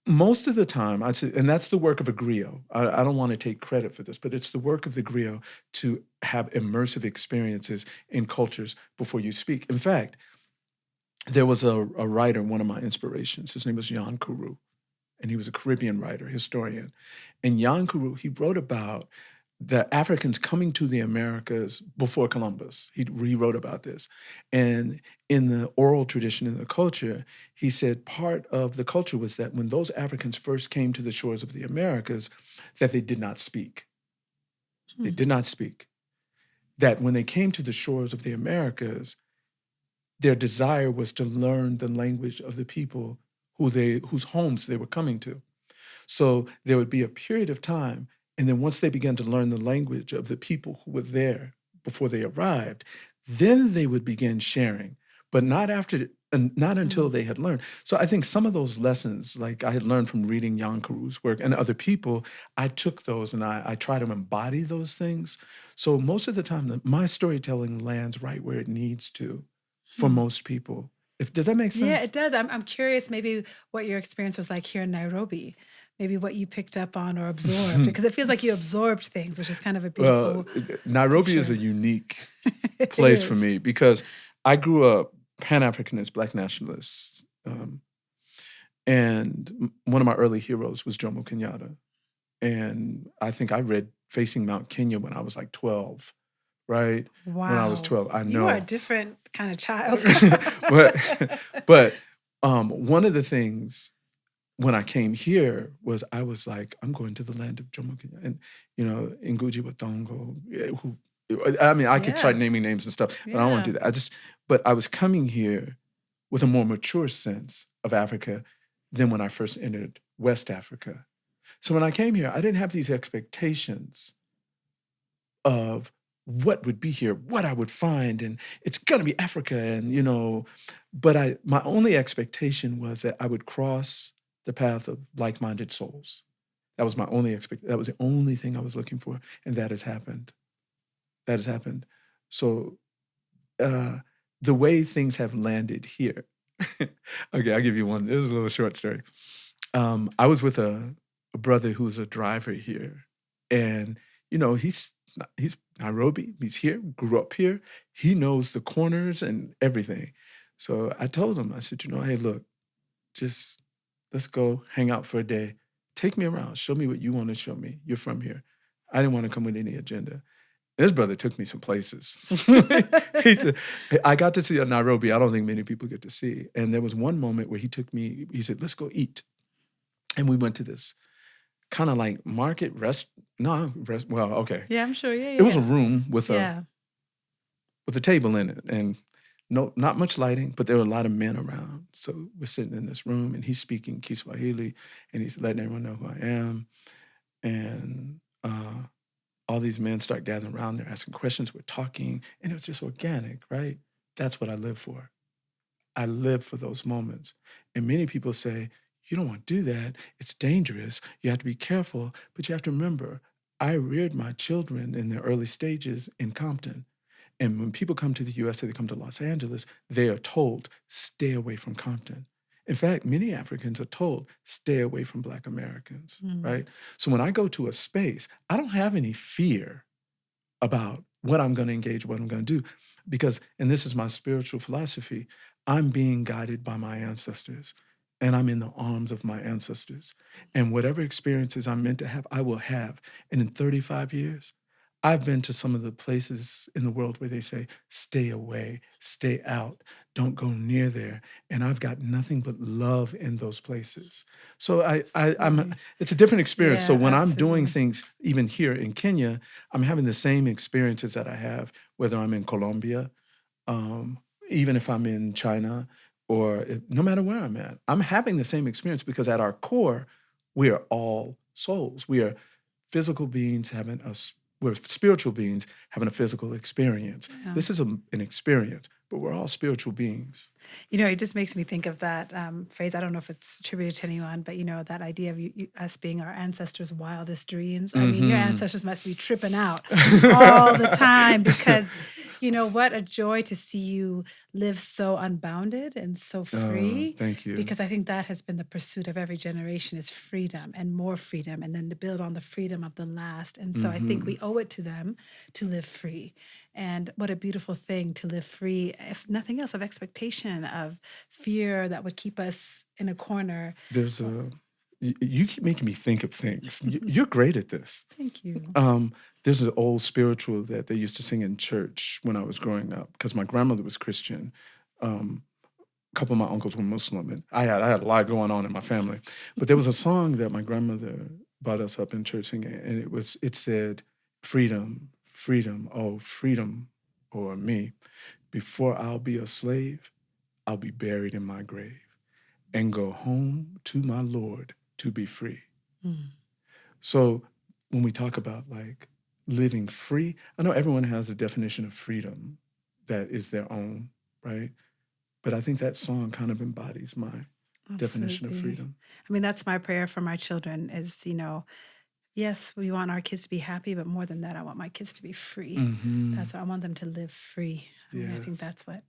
most of the time, I'd say, and that's the work of a griot. I don't want to take credit for this, but it's the work of the griot to have immersive experiences in cultures before you speak. In fact, there was a writer, one of my inspirations. His name was Jan Kourou, and he was a Caribbean writer, historian. And Jan Kourou, he wrote about the Africans coming to the Americas before Columbus. He wrote about this. And in the oral tradition, in the culture, he said part of the culture was that when those Africans first came to the shores of the Americas, that they did not speak. They did not speak. That when they came to the shores of the Americas, their desire was to learn the language of the people whose homes they were coming to. So there would be a period of time, and then once they began to learn the language of the people who were there before they arrived, then they would begin sharing, but not until they had learned. So I think some of those lessons, like I had learned from reading Jan Kourou's work and other people, I took those and I try to embody those things. So most of the time, my storytelling lands right where it needs to for most people. Did that make sense? Yeah, it does. I'm curious maybe what your experience was like here in Nairobi. Maybe what you picked up on or absorbed, because it feels like you absorbed things, which is kind of a beautiful Nairobi picture. is a unique place for me because I grew up Pan-Africanist, Black nationalist. And one of my early heroes was Jomo Kenyatta. And I think I read Facing Mount Kenya when I was like 12, right? Wow. When I was 12, I know. You are a different kind of child. but one of the things when I came here was I was like, I'm going to the land of Jomo Kenyatta and, Ngugi wa Thiong'o, I could start naming names and stuff, but I don't want to do that. But I was coming here with a more mature sense of Africa than when I first entered West Africa. So when I came here, I didn't have these expectations of what would be here, what I would find, and it's gonna be Africa, and but my only expectation was that I would cross the path of like-minded souls. That was my only that was the only thing I was looking for, and that has happened. That has happened. So the way things have landed here. Okay, I'll give you one. It was a little short story. I was with a brother who's a driver here, and he's Nairobi. He's here, grew up here. He knows the corners and everything. So I told him, I said, hey, look, just let's go hang out for a day. Take me around. Show me what you want to show me. You're from here. I didn't want to come with any agenda. This brother took me some places. I got to see Nairobi. I don't think many people get to see. And there was one moment where he took me, he said, let's go eat. And we went to this kind of like market rest. No, well, okay. Yeah, I'm sure. Yeah, It was a yeah. room with Yeah. a table in it, and not much lighting, but there were a lot of men around. So we're sitting in this room, and he's speaking Kiswahili, and he's letting everyone know who I am. And all these men start gathering around. They're asking questions. We're talking, and it was just organic, right? That's what I live for. I live for those moments. And many people say, you don't want to do that. It's dangerous. You have to be careful. But you have to remember, I reared my children in their early stages in Compton. And when people come to the US or they come to Los Angeles, they are told, stay away from Compton. In fact, many Africans are told, stay away from Black Americans, right? So when I go to a space, I don't have any fear about what I'm going to engage, what I'm going to do. Because, and this is my spiritual philosophy, I'm being guided by my ancestors, and I'm in the arms of my ancestors. And whatever experiences I'm meant to have, I will have. And in 35 years, I've been to some of the places in the world where they say, stay away, stay out, don't go near there. And I've got nothing but love in those places. So it's a different experience. So Yeah, when I'm doing absolutely. things, even here in Kenya, I'm having the same experiences that I have, whether I'm in Colombia, even if I'm in China, or no matter where I'm at, I'm having the same experience because at our core, we are all souls. We are physical beings we're spiritual beings having a physical experience. Yeah. This is an experience, but we're all spiritual beings. You know, it just makes me think of that phrase. I don't know if it's attributed to anyone, but, you know, that idea of us being our ancestors' wildest dreams. I mean, your ancestors must be tripping out all the time because, you know, what a joy to see you live so unbounded and so free. Thank you. Because I think that has been the pursuit of every generation is freedom and more freedom, and then to build on the freedom of the last. And so I think we owe it to them to live free. And what a beautiful thing to live free, if nothing else, of expectation, of fear that would keep us in a corner. You keep making me think of things. You're great at this. Thank you. There's an old spiritual that they used to sing in church when I was growing up, because my grandmother was Christian. A couple of my uncles were Muslim, and I had a lot going on in my family. But there was a song that my grandmother brought us up in church singing, and it said, freedom, freedom, oh, freedom, or me. Before I'll be a slave, I'll be buried in my grave and go home to my Lord to be free. So when we talk about like living free, I know everyone has a definition of freedom that is their own, right? But I think that song kind of embodies my definition of Absolutely. freedom. I mean, that's my prayer for my children is, you know, yes, we want our kids to be happy, but more than that, I want my kids to be free. That's what I want them to live free. I mean, I think that's what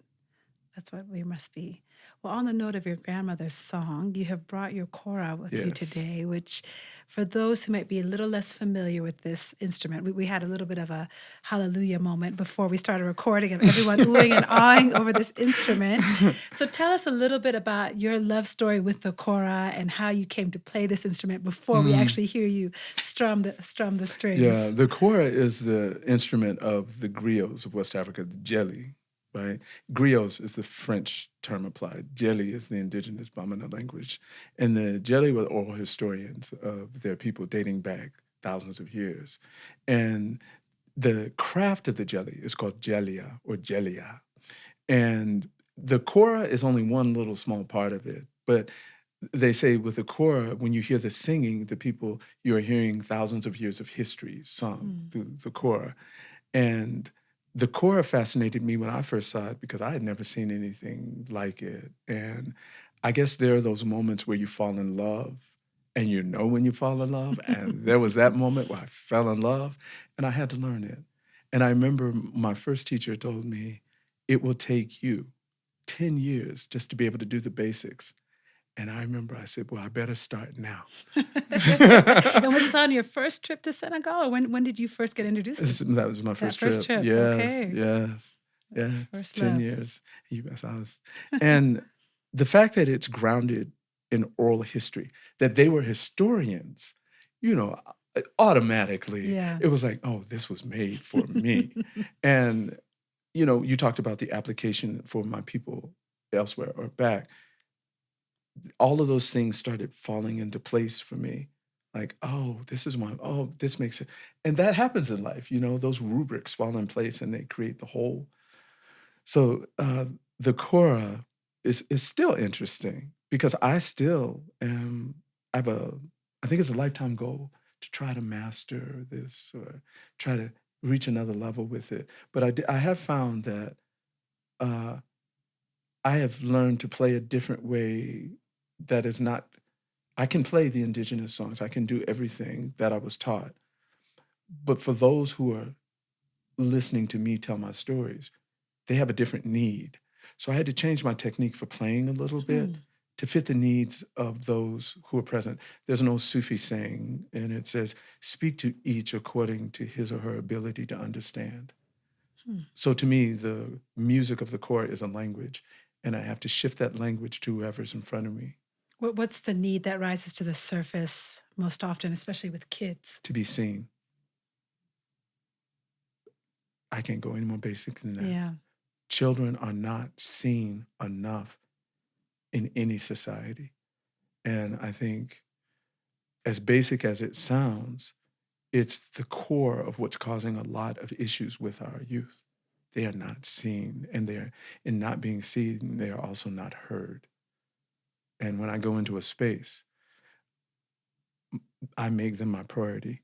we must be. Well, on the note of your grandmother's song, you have brought your kora with you today, which for those who might be a little less familiar with this instrument, we had a little bit of a hallelujah moment before we started recording of everyone oohing and awing over this instrument. So tell us a little bit about your love story with the kora and how you came to play this instrument before we actually hear you strum the strings. Yeah, the kora is the instrument of the griots of West Africa, the jelly. Right? Griots is the French term applied. Jelly is the indigenous Bamana language. And the jelly were oral historians of their people dating back thousands of years. And the craft of the jelly is called jelia or jelia. And the kora is only one little small part of it. But they say with the kora, when you hear the singing, the people, you're hearing thousands of years of history sung through the kora. And the kora fascinated me when I first saw it because I had never seen anything like it. And I guess there are those moments where you fall in love and you know when you fall in love. And there was that moment where I fell in love and I had to learn it. And I remember my first teacher told me, it will take you 10 years just to be able to do the basics. And I remember I said, well, I better start now. And was this on your first trip to Senegal, or when did you first get introduced to That was my first trip. trip? Yes, Okay. yeah. First 10 love. years. And the fact that it's grounded in oral history, that they were historians, you know, automatically, it was like, oh, this was made for me. And, you know, you talked about the application for my people elsewhere or back. All of those things started falling into place for me. Like, oh, this makes it. And that happens in life, those rubrics fall in place and they create the whole. So the kora is still interesting because I still I think it's a lifetime goal to try to master this or try to reach another level with it. But I have found that I have learned to play a different way that is not, I can play the indigenous songs. I can do everything that I was taught. But for those who are listening to me tell my stories, they have a different need. So I had to change my technique for playing a little bit to fit the needs of those who are present. There's an old Sufi saying, and it says, speak to each according to his or her ability to understand. So to me, the music of the kora is a language, and I have to shift that language to whoever's in front of me. What's the need that rises to the surface most often, especially with kids? To be seen. I can't go any more basic than that. Yeah. Children are not seen enough in any society. And I think, as basic as it sounds, it's the core of what's causing a lot of issues with our youth. They are not seen, and in not being seen, they are also not heard. And when I go into a space, I make them my priority.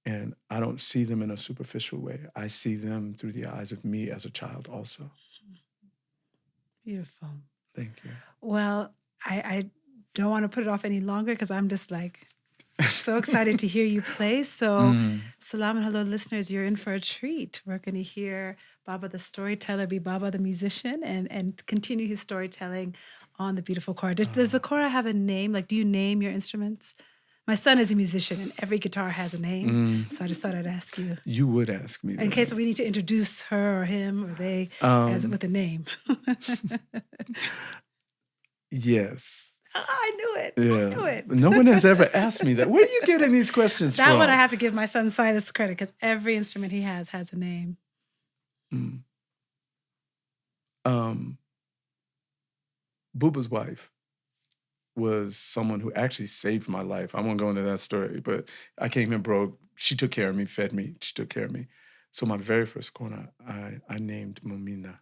And I don't see them in a superficial way. I see them through the eyes of me as a child also. Beautiful. Thank you. Well, I don't want to put it off any longer because I'm just like so excited to hear you play. So salam and hello, listeners. You're in for a treat. We're going to hear Baba the Storyteller be Baba the musician and continue his storytelling on the beautiful kora. Does the kora have a name? Like, do you name your instruments? My son is a musician, and every guitar has a name. So I just thought I'd ask you. You would ask me that. In case we need to introduce her or him or they with a name. Yes. I knew it. Yeah. I knew it. No one has ever asked me that. Where are you getting these questions from? That one I have to give my son Silas credit because every instrument he has a name. Booba's wife was someone who actually saved my life. I won't go into that story, but I came in broke. She took care of me, fed me. She took care of me. So my very first kora, I named Momina.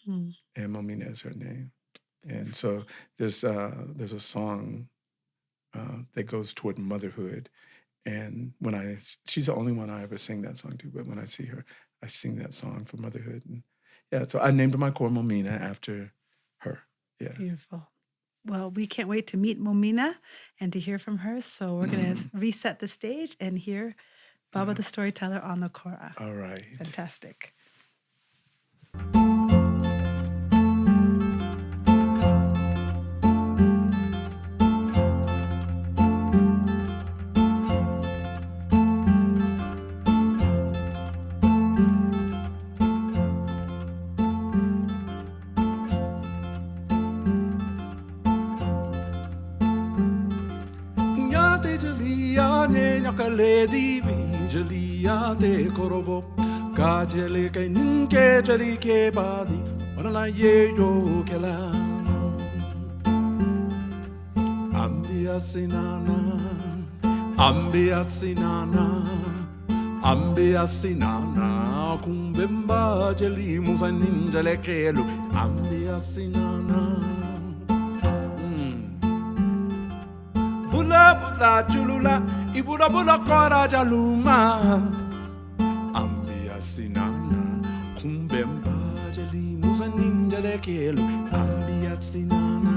And Momina is her name. And so there's a song that goes toward motherhood. And she's the only one I ever sing that song to, but when I see her, I sing that song for motherhood. And so I named my kora Momina after her. Yeah. Beautiful. Well, we can't wait to meet Momina and to hear from her. So we're going to reset the stage and hear Baba the Storyteller on the kora. All right. Fantastic. Jalia de Korobo, Gajele Ninke Jelike Badi, Wanala Ye Yo Kela Ambia Sinana, Ambia Sinana, Ambia Sinana, Kumbemba Jeli Musanin Jelekelu, Ambia Sinana. Bula Bula Julula. Ibura bula kora jaluma Ambia sinana Kumbemba jeli musa ninja lekelu Ambia sinana.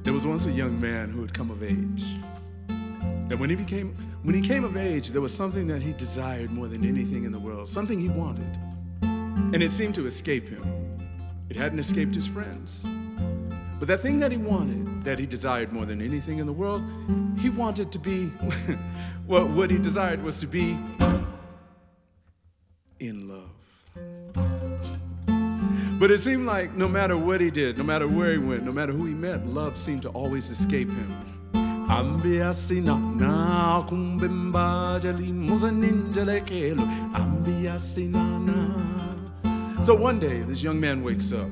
There was once a young man who had come of age. And when he came of age, there was something that he desired more than anything in the world, something he wanted. And it seemed to escape him. It hadn't escaped his friends. But that thing that he wanted, that he desired more than anything in the world, he wanted to be, well, what he desired was to be in love. But it seemed like no matter what he did, no matter where he went, no matter who he met, love seemed to always escape him. Ambia sinana kumbemba jali muzaninjale kelo. Ambia sinana. So one day, this young man wakes up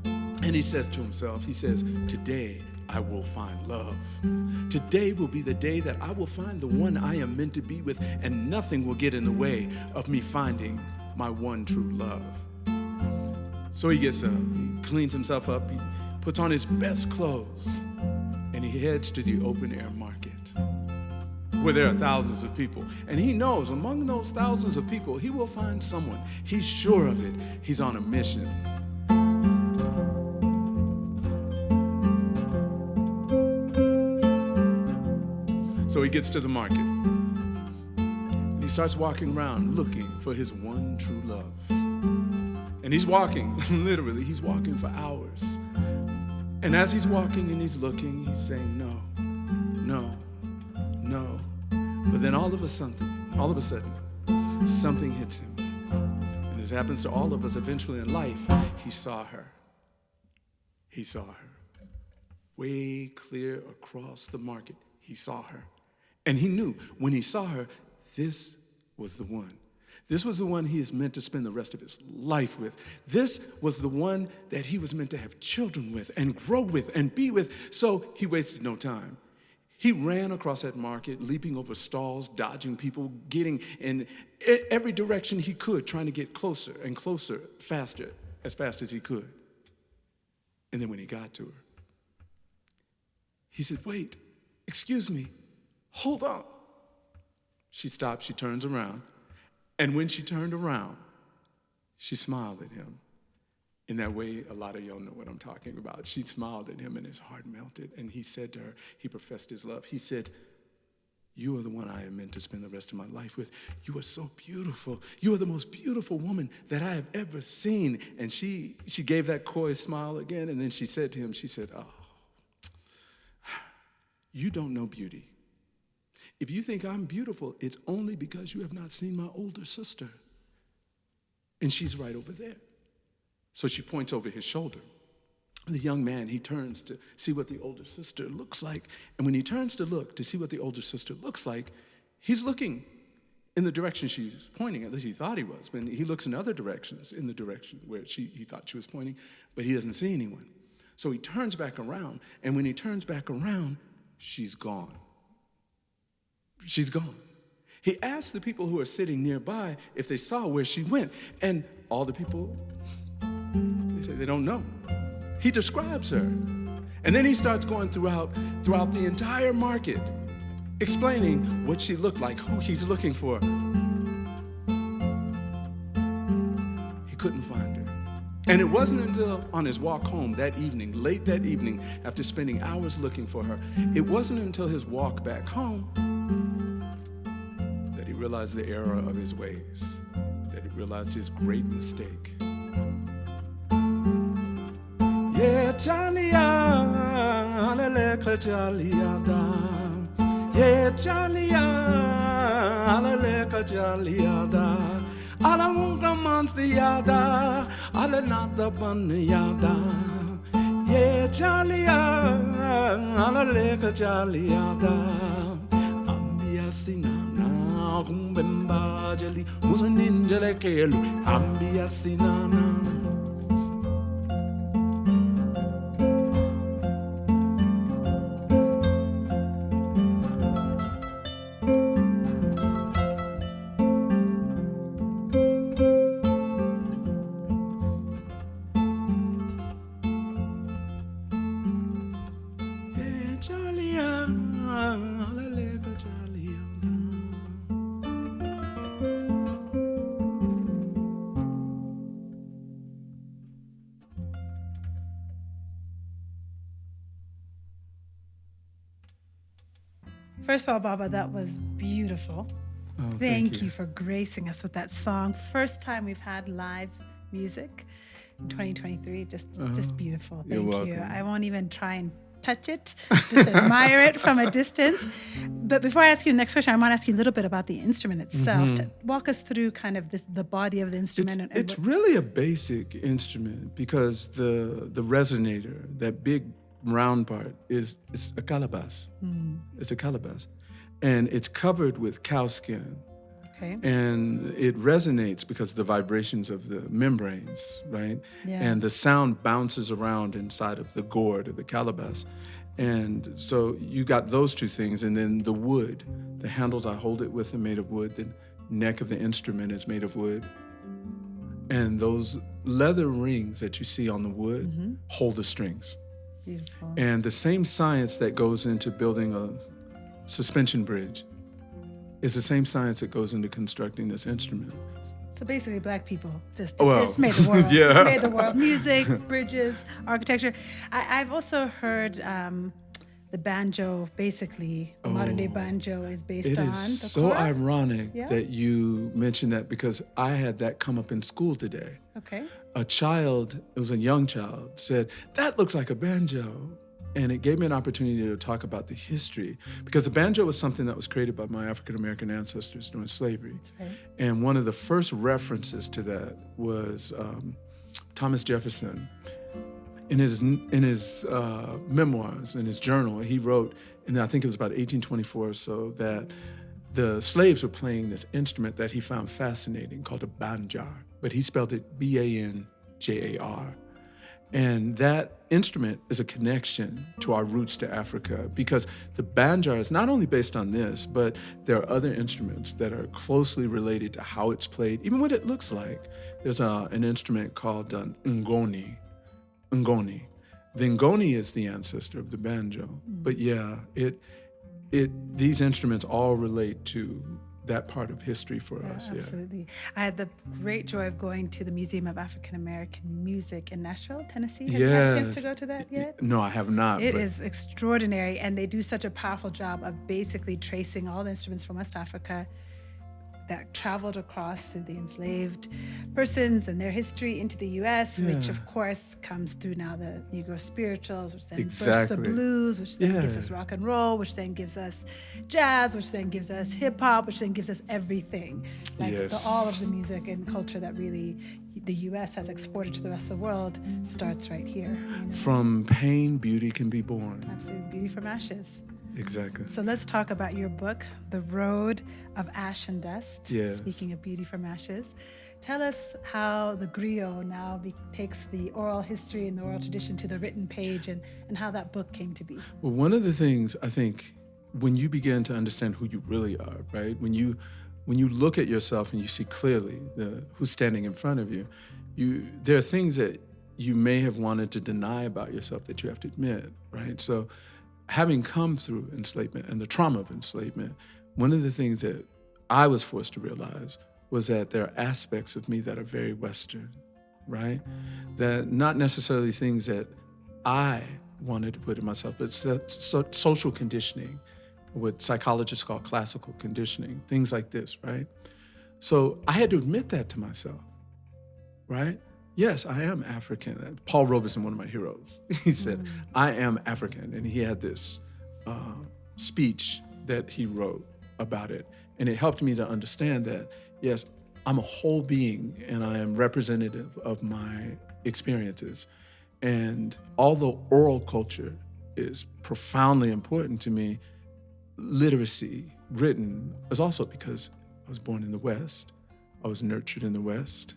and he says to himself, he says, today I will find love. Today will be the day that I will find the one I am meant to be with, and nothing will get in the way of me finding my one true love. So he gets up, he cleans himself up, he puts on his best clothes, and he heads to the open air market where there are thousands of people. And he knows among those thousands of people, he will find someone. He's sure of it. He's on a mission. So he gets to the market, and he starts walking around looking for his one true love. And he's walking, literally, he's walking for hours. And as he's walking and he's looking, he's saying, no, no, no. But then all of a sudden, something hits him. And this happens to all of us eventually in life. He saw her. He saw her. Way clear across the market, he saw her. And he knew when he saw her, this was the one. This was the one he is meant to spend the rest of his life with. This was the one that he was meant to have children with and grow with and be with. So he wasted no time. He ran across that market, leaping over stalls, dodging people, getting in every direction he could, trying to get closer and closer, faster, as fast as he could. And then when he got to her, he said, wait, excuse me, hold on. She stopped, she turns around. And when she turned around, she smiled at him. In that way, a lot of y'all know what I'm talking about. She smiled at him and his heart melted. And he said to her, he professed his love. He said, you are the one I am meant to spend the rest of my life with. You are so beautiful. You are the most beautiful woman that I have ever seen. And she gave that coy smile again. And then she said to him, she said, oh, you don't know beauty. If you think I'm beautiful, it's only because you have not seen my older sister. And she's right over there. So she points over his shoulder. The young man, he turns to see what the older sister looks like. And when he turns to look to see what the older sister looks like, he's looking in the direction she's pointing. At least he thought he was. But he looks in other directions, in the direction where he thought she was pointing, but he doesn't see anyone. So he turns back around. And when he turns back around, she's gone. She's gone. He asked the people who are sitting nearby if they saw where she went, and all the people, they say they don't know. He describes her, and then he starts going throughout the entire market, explaining what she looked like, who he's looking for. He couldn't find her. And it wasn't until on his walk home that evening, late that evening, after spending hours looking for her, it wasn't until his walk back home that he realized the error of his ways, that he realized his great mistake. Yeah, Chalia, Aleleka Chalia da. Yeah, Chalia, Aleleka Chalia da. Alamunga Manstiada, Alenata Banyada. Yeah, Chalia, Aleleka Chalia da. Ambiasinana, Kumbemba Jeli, Musaninjele Kelu, Ambiasinana. First of all, Baba, that was beautiful. Oh, Thank you for gracing us with that song. First time we've had live music in 2023. Just beautiful. You're Thank you. welcome. I won't even try and touch it, just admire it from a distance. But before I ask you the next question, I want to ask you a little bit about the instrument itself. To walk us through kind of the body of the instrument. It's really a basic instrument because the resonator, that big round part it's a calabash. It's a calabash. And it's covered with cow skin. Okay. And it resonates because of the vibrations of the membranes, right? Yeah. And the sound bounces around inside of the gourd or the calabash. And so you got those two things. And then the wood, the handles I hold it with are made of wood. The neck of the instrument is made of wood. And those leather rings that you see on the wood hold the strings. Beautiful. And the same science that goes into building a suspension bridge is the same science that goes into constructing this instrument. So basically, Black people just made Well, the world. yeah. Just made the world. Music, bridges, architecture. I've also heard the banjo, basically, the modern day banjo is based It on is the so kora? ironic Yeah. that you mentioned that because I had that come up in school today. Okay. A child, it was a young child, said, "That looks like a banjo." And it gave me an opportunity to talk about the history because the banjo was something that was created by my African-American ancestors during slavery. That's right. And one of the first references to that was Thomas Jefferson. In his memoirs, in his journal, he wrote, and I think it was about 1824 or so, that the slaves were playing this instrument that he found fascinating called a banjar, but he spelled it Banjar. And that instrument is a connection to our roots to Africa because the banjar is not only based on this, but there are other instruments that are closely related to how it's played, even what it looks like. There's an instrument called ngoni. Ngoni. The ngoni is the ancestor of the banjo. But yeah, these instruments all relate to that part of history for us. Yeah. Absolutely. I had the great joy of going to the Museum of African American Music in Nashville, Tennessee. Have you had a chance to go to that yet? No, I have not. It is extraordinary, and they do such a powerful job of basically tracing all the instruments from West Africa that traveled across through the enslaved persons and their history into the U.S., which of course comes through now the Negro spirituals, which then bursts the blues, which then gives us rock and roll, which then gives us jazz, which then gives us hip hop, which then gives us everything. Like all of the music and culture that really the U.S. has exported to the rest of the world starts right here. You know? From pain, beauty can be born. Absolutely, beauty from ashes. Exactly. So let's talk about your book, The Road of Ash and Dust. Yes. Speaking of beauty from ashes, tell us how the griot now takes the oral history and the oral tradition to the written page and how that book came to be. Well, one of the things I think when you begin to understand who you really are, right? When you look at yourself and you see clearly who's standing in front of you, there are things that you may have wanted to deny about yourself that you have to admit, right? So having come through enslavement and the trauma of enslavement, one of the things that I was forced to realize was that there are aspects of me that are very Western, right? That not necessarily things that I wanted to put in myself, but social conditioning, what psychologists call classical conditioning, things like this, right? So I had to admit that to myself, right? Yes, I am African. Paul Robeson, one of my heroes, he said, I am African. And he had this speech that he wrote about it. And it helped me to understand that, yes, I'm a whole being and I am representative of my experiences. And although oral culture is profoundly important to me, literacy, written, is also because I was born in the West. I was nurtured in the West.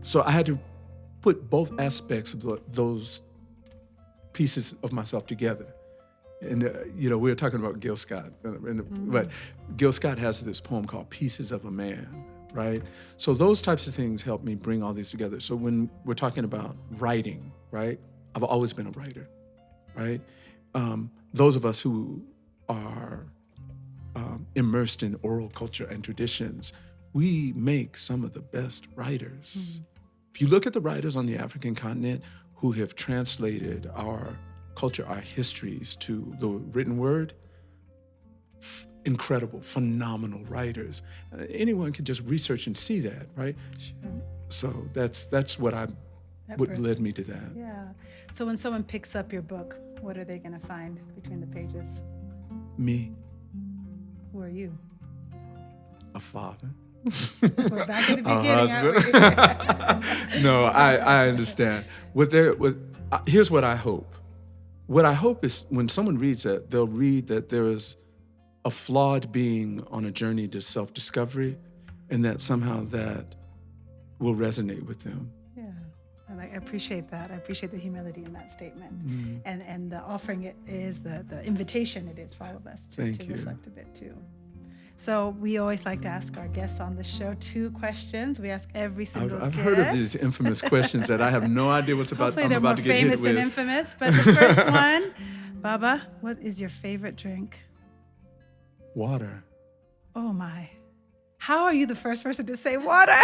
So I had to put both aspects of those pieces of myself together. And, we were talking about Gil Scott, but Gil Scott has this poem called Pieces of a Man, right? So those types of things help me bring all these together. So when we're talking about writing, right? I've always been a writer, right? Those of us who are immersed in oral culture and traditions, we make some of the best writers. If you look at the writers on the African continent who have translated our culture, our histories to the written word, incredible, phenomenal writers. Anyone can just research and see that, right? Sure. So that's what led me to that. Yeah. So when someone picks up your book, what are they going to find between the pages? Me. Who are you? A father. We're back at the beginning, aren't we? No, I understand. here's what I hope. What I hope is when someone reads that, they'll read that there is a flawed being on a journey to self-discovery, and that somehow that will resonate with them. Yeah, and I appreciate that. I appreciate the humility in that statement, and the offering it is the invitation it is for all of us to Thank you. reflect a bit too. So we always like to ask our guests on the show 2 questions. We ask every single I've guest. heard of these infamous questions that I have no idea what's about. Hopefully I'm they're about more to get hit famous with. and infamous. But the first one, Baba, what is your favorite drink? Water. Oh my! How are you the first person to say water?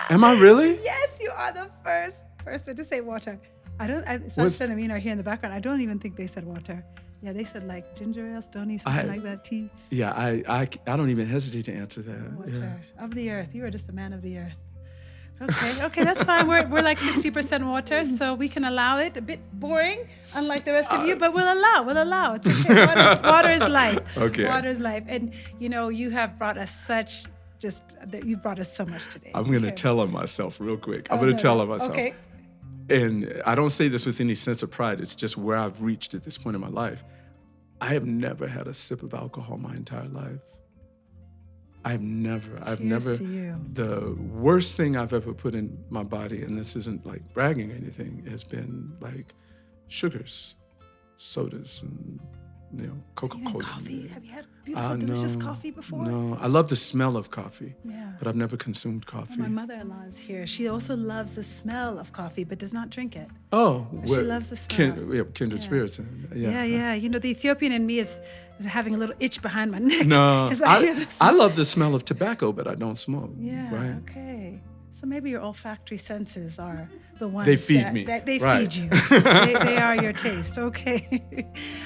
Am I really? Yes, you are the first person to say water. Son and Amin are here in the background. I don't even think they said water. Yeah, they said like ginger ale, stony, something like that, tea. Yeah, I don't even hesitate to answer that. Water. Of the earth. You are just a man of the earth. Okay, that's fine. We're like 60% water, so we can allow it. A bit boring, unlike the rest of you, but we'll allow. It's okay. Water is life. Okay. Water is life. And you have brought us you brought us so much today. I'm going to tell on myself real quick. I'm going to tell on myself. Okay. And I don't say this with any sense of pride. It's just where I've reached at this point in my life. I have never had a sip of alcohol my entire life. I've never. To you. The worst thing I've ever put in my body, and this isn't like bragging or anything, has been like sugars, sodas, and Coca-Cola. Even coffee. Have you had beautiful, delicious coffee before? No, I love the smell of coffee. Yeah. But I've never consumed coffee. My mother-in-law is here. She also loves the smell of coffee, but does not drink it. Oh, She loves the smell. Kindred spirits. Yeah. The Ethiopian in me is having a little itch behind my neck. No, as I hear the I smell. love the smell of tobacco, but I don't smoke. Yeah. Right? Okay. So maybe your olfactory senses are the ones They feed me. They Right. feed you. they are your taste. Okay.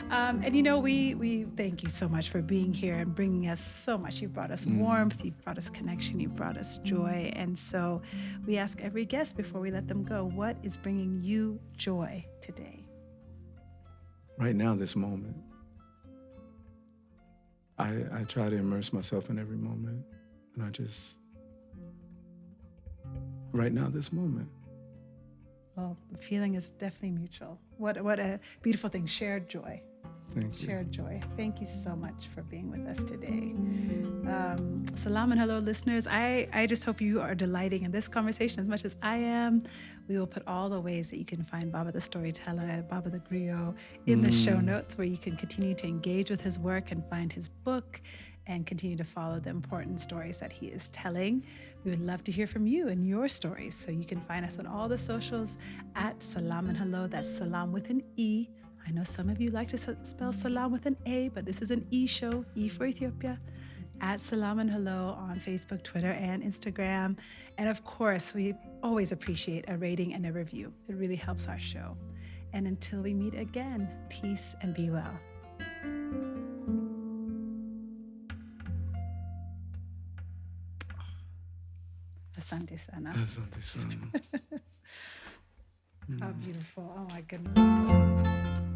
And we thank you so much for being here and bringing us so much. You brought us warmth. You brought us connection. You brought us joy. And so we ask every guest before we let them go, what is bringing you joy today? Right now, this moment. I try to immerse myself in every moment, and I just, right now, this moment. Well, the feeling is definitely mutual. What a beautiful thing. Shared joy. Thank you. Shared joy. Thank you so much for being with us today. Salam and hello, listeners. I just hope you are delighting in this conversation as much as I am. We will put all the ways that you can find Baba the Storyteller, Baba the Griot in the show notes, where you can continue to engage with his work and find his book and continue to follow the important stories that he is telling. We would love to hear from you and your stories. So you can find us on all the socials at Salam and Hello. That's Salam with an E. I know some of you like to spell Salam with an A, but this is an E show, E for Ethiopia. At Salam and Hello on Facebook, Twitter, and Instagram. And of course, we always appreciate a rating and a review. It really helps our show. And until we meet again, peace and be well. Asante sana. Asante sana. How beautiful. Oh my goodness.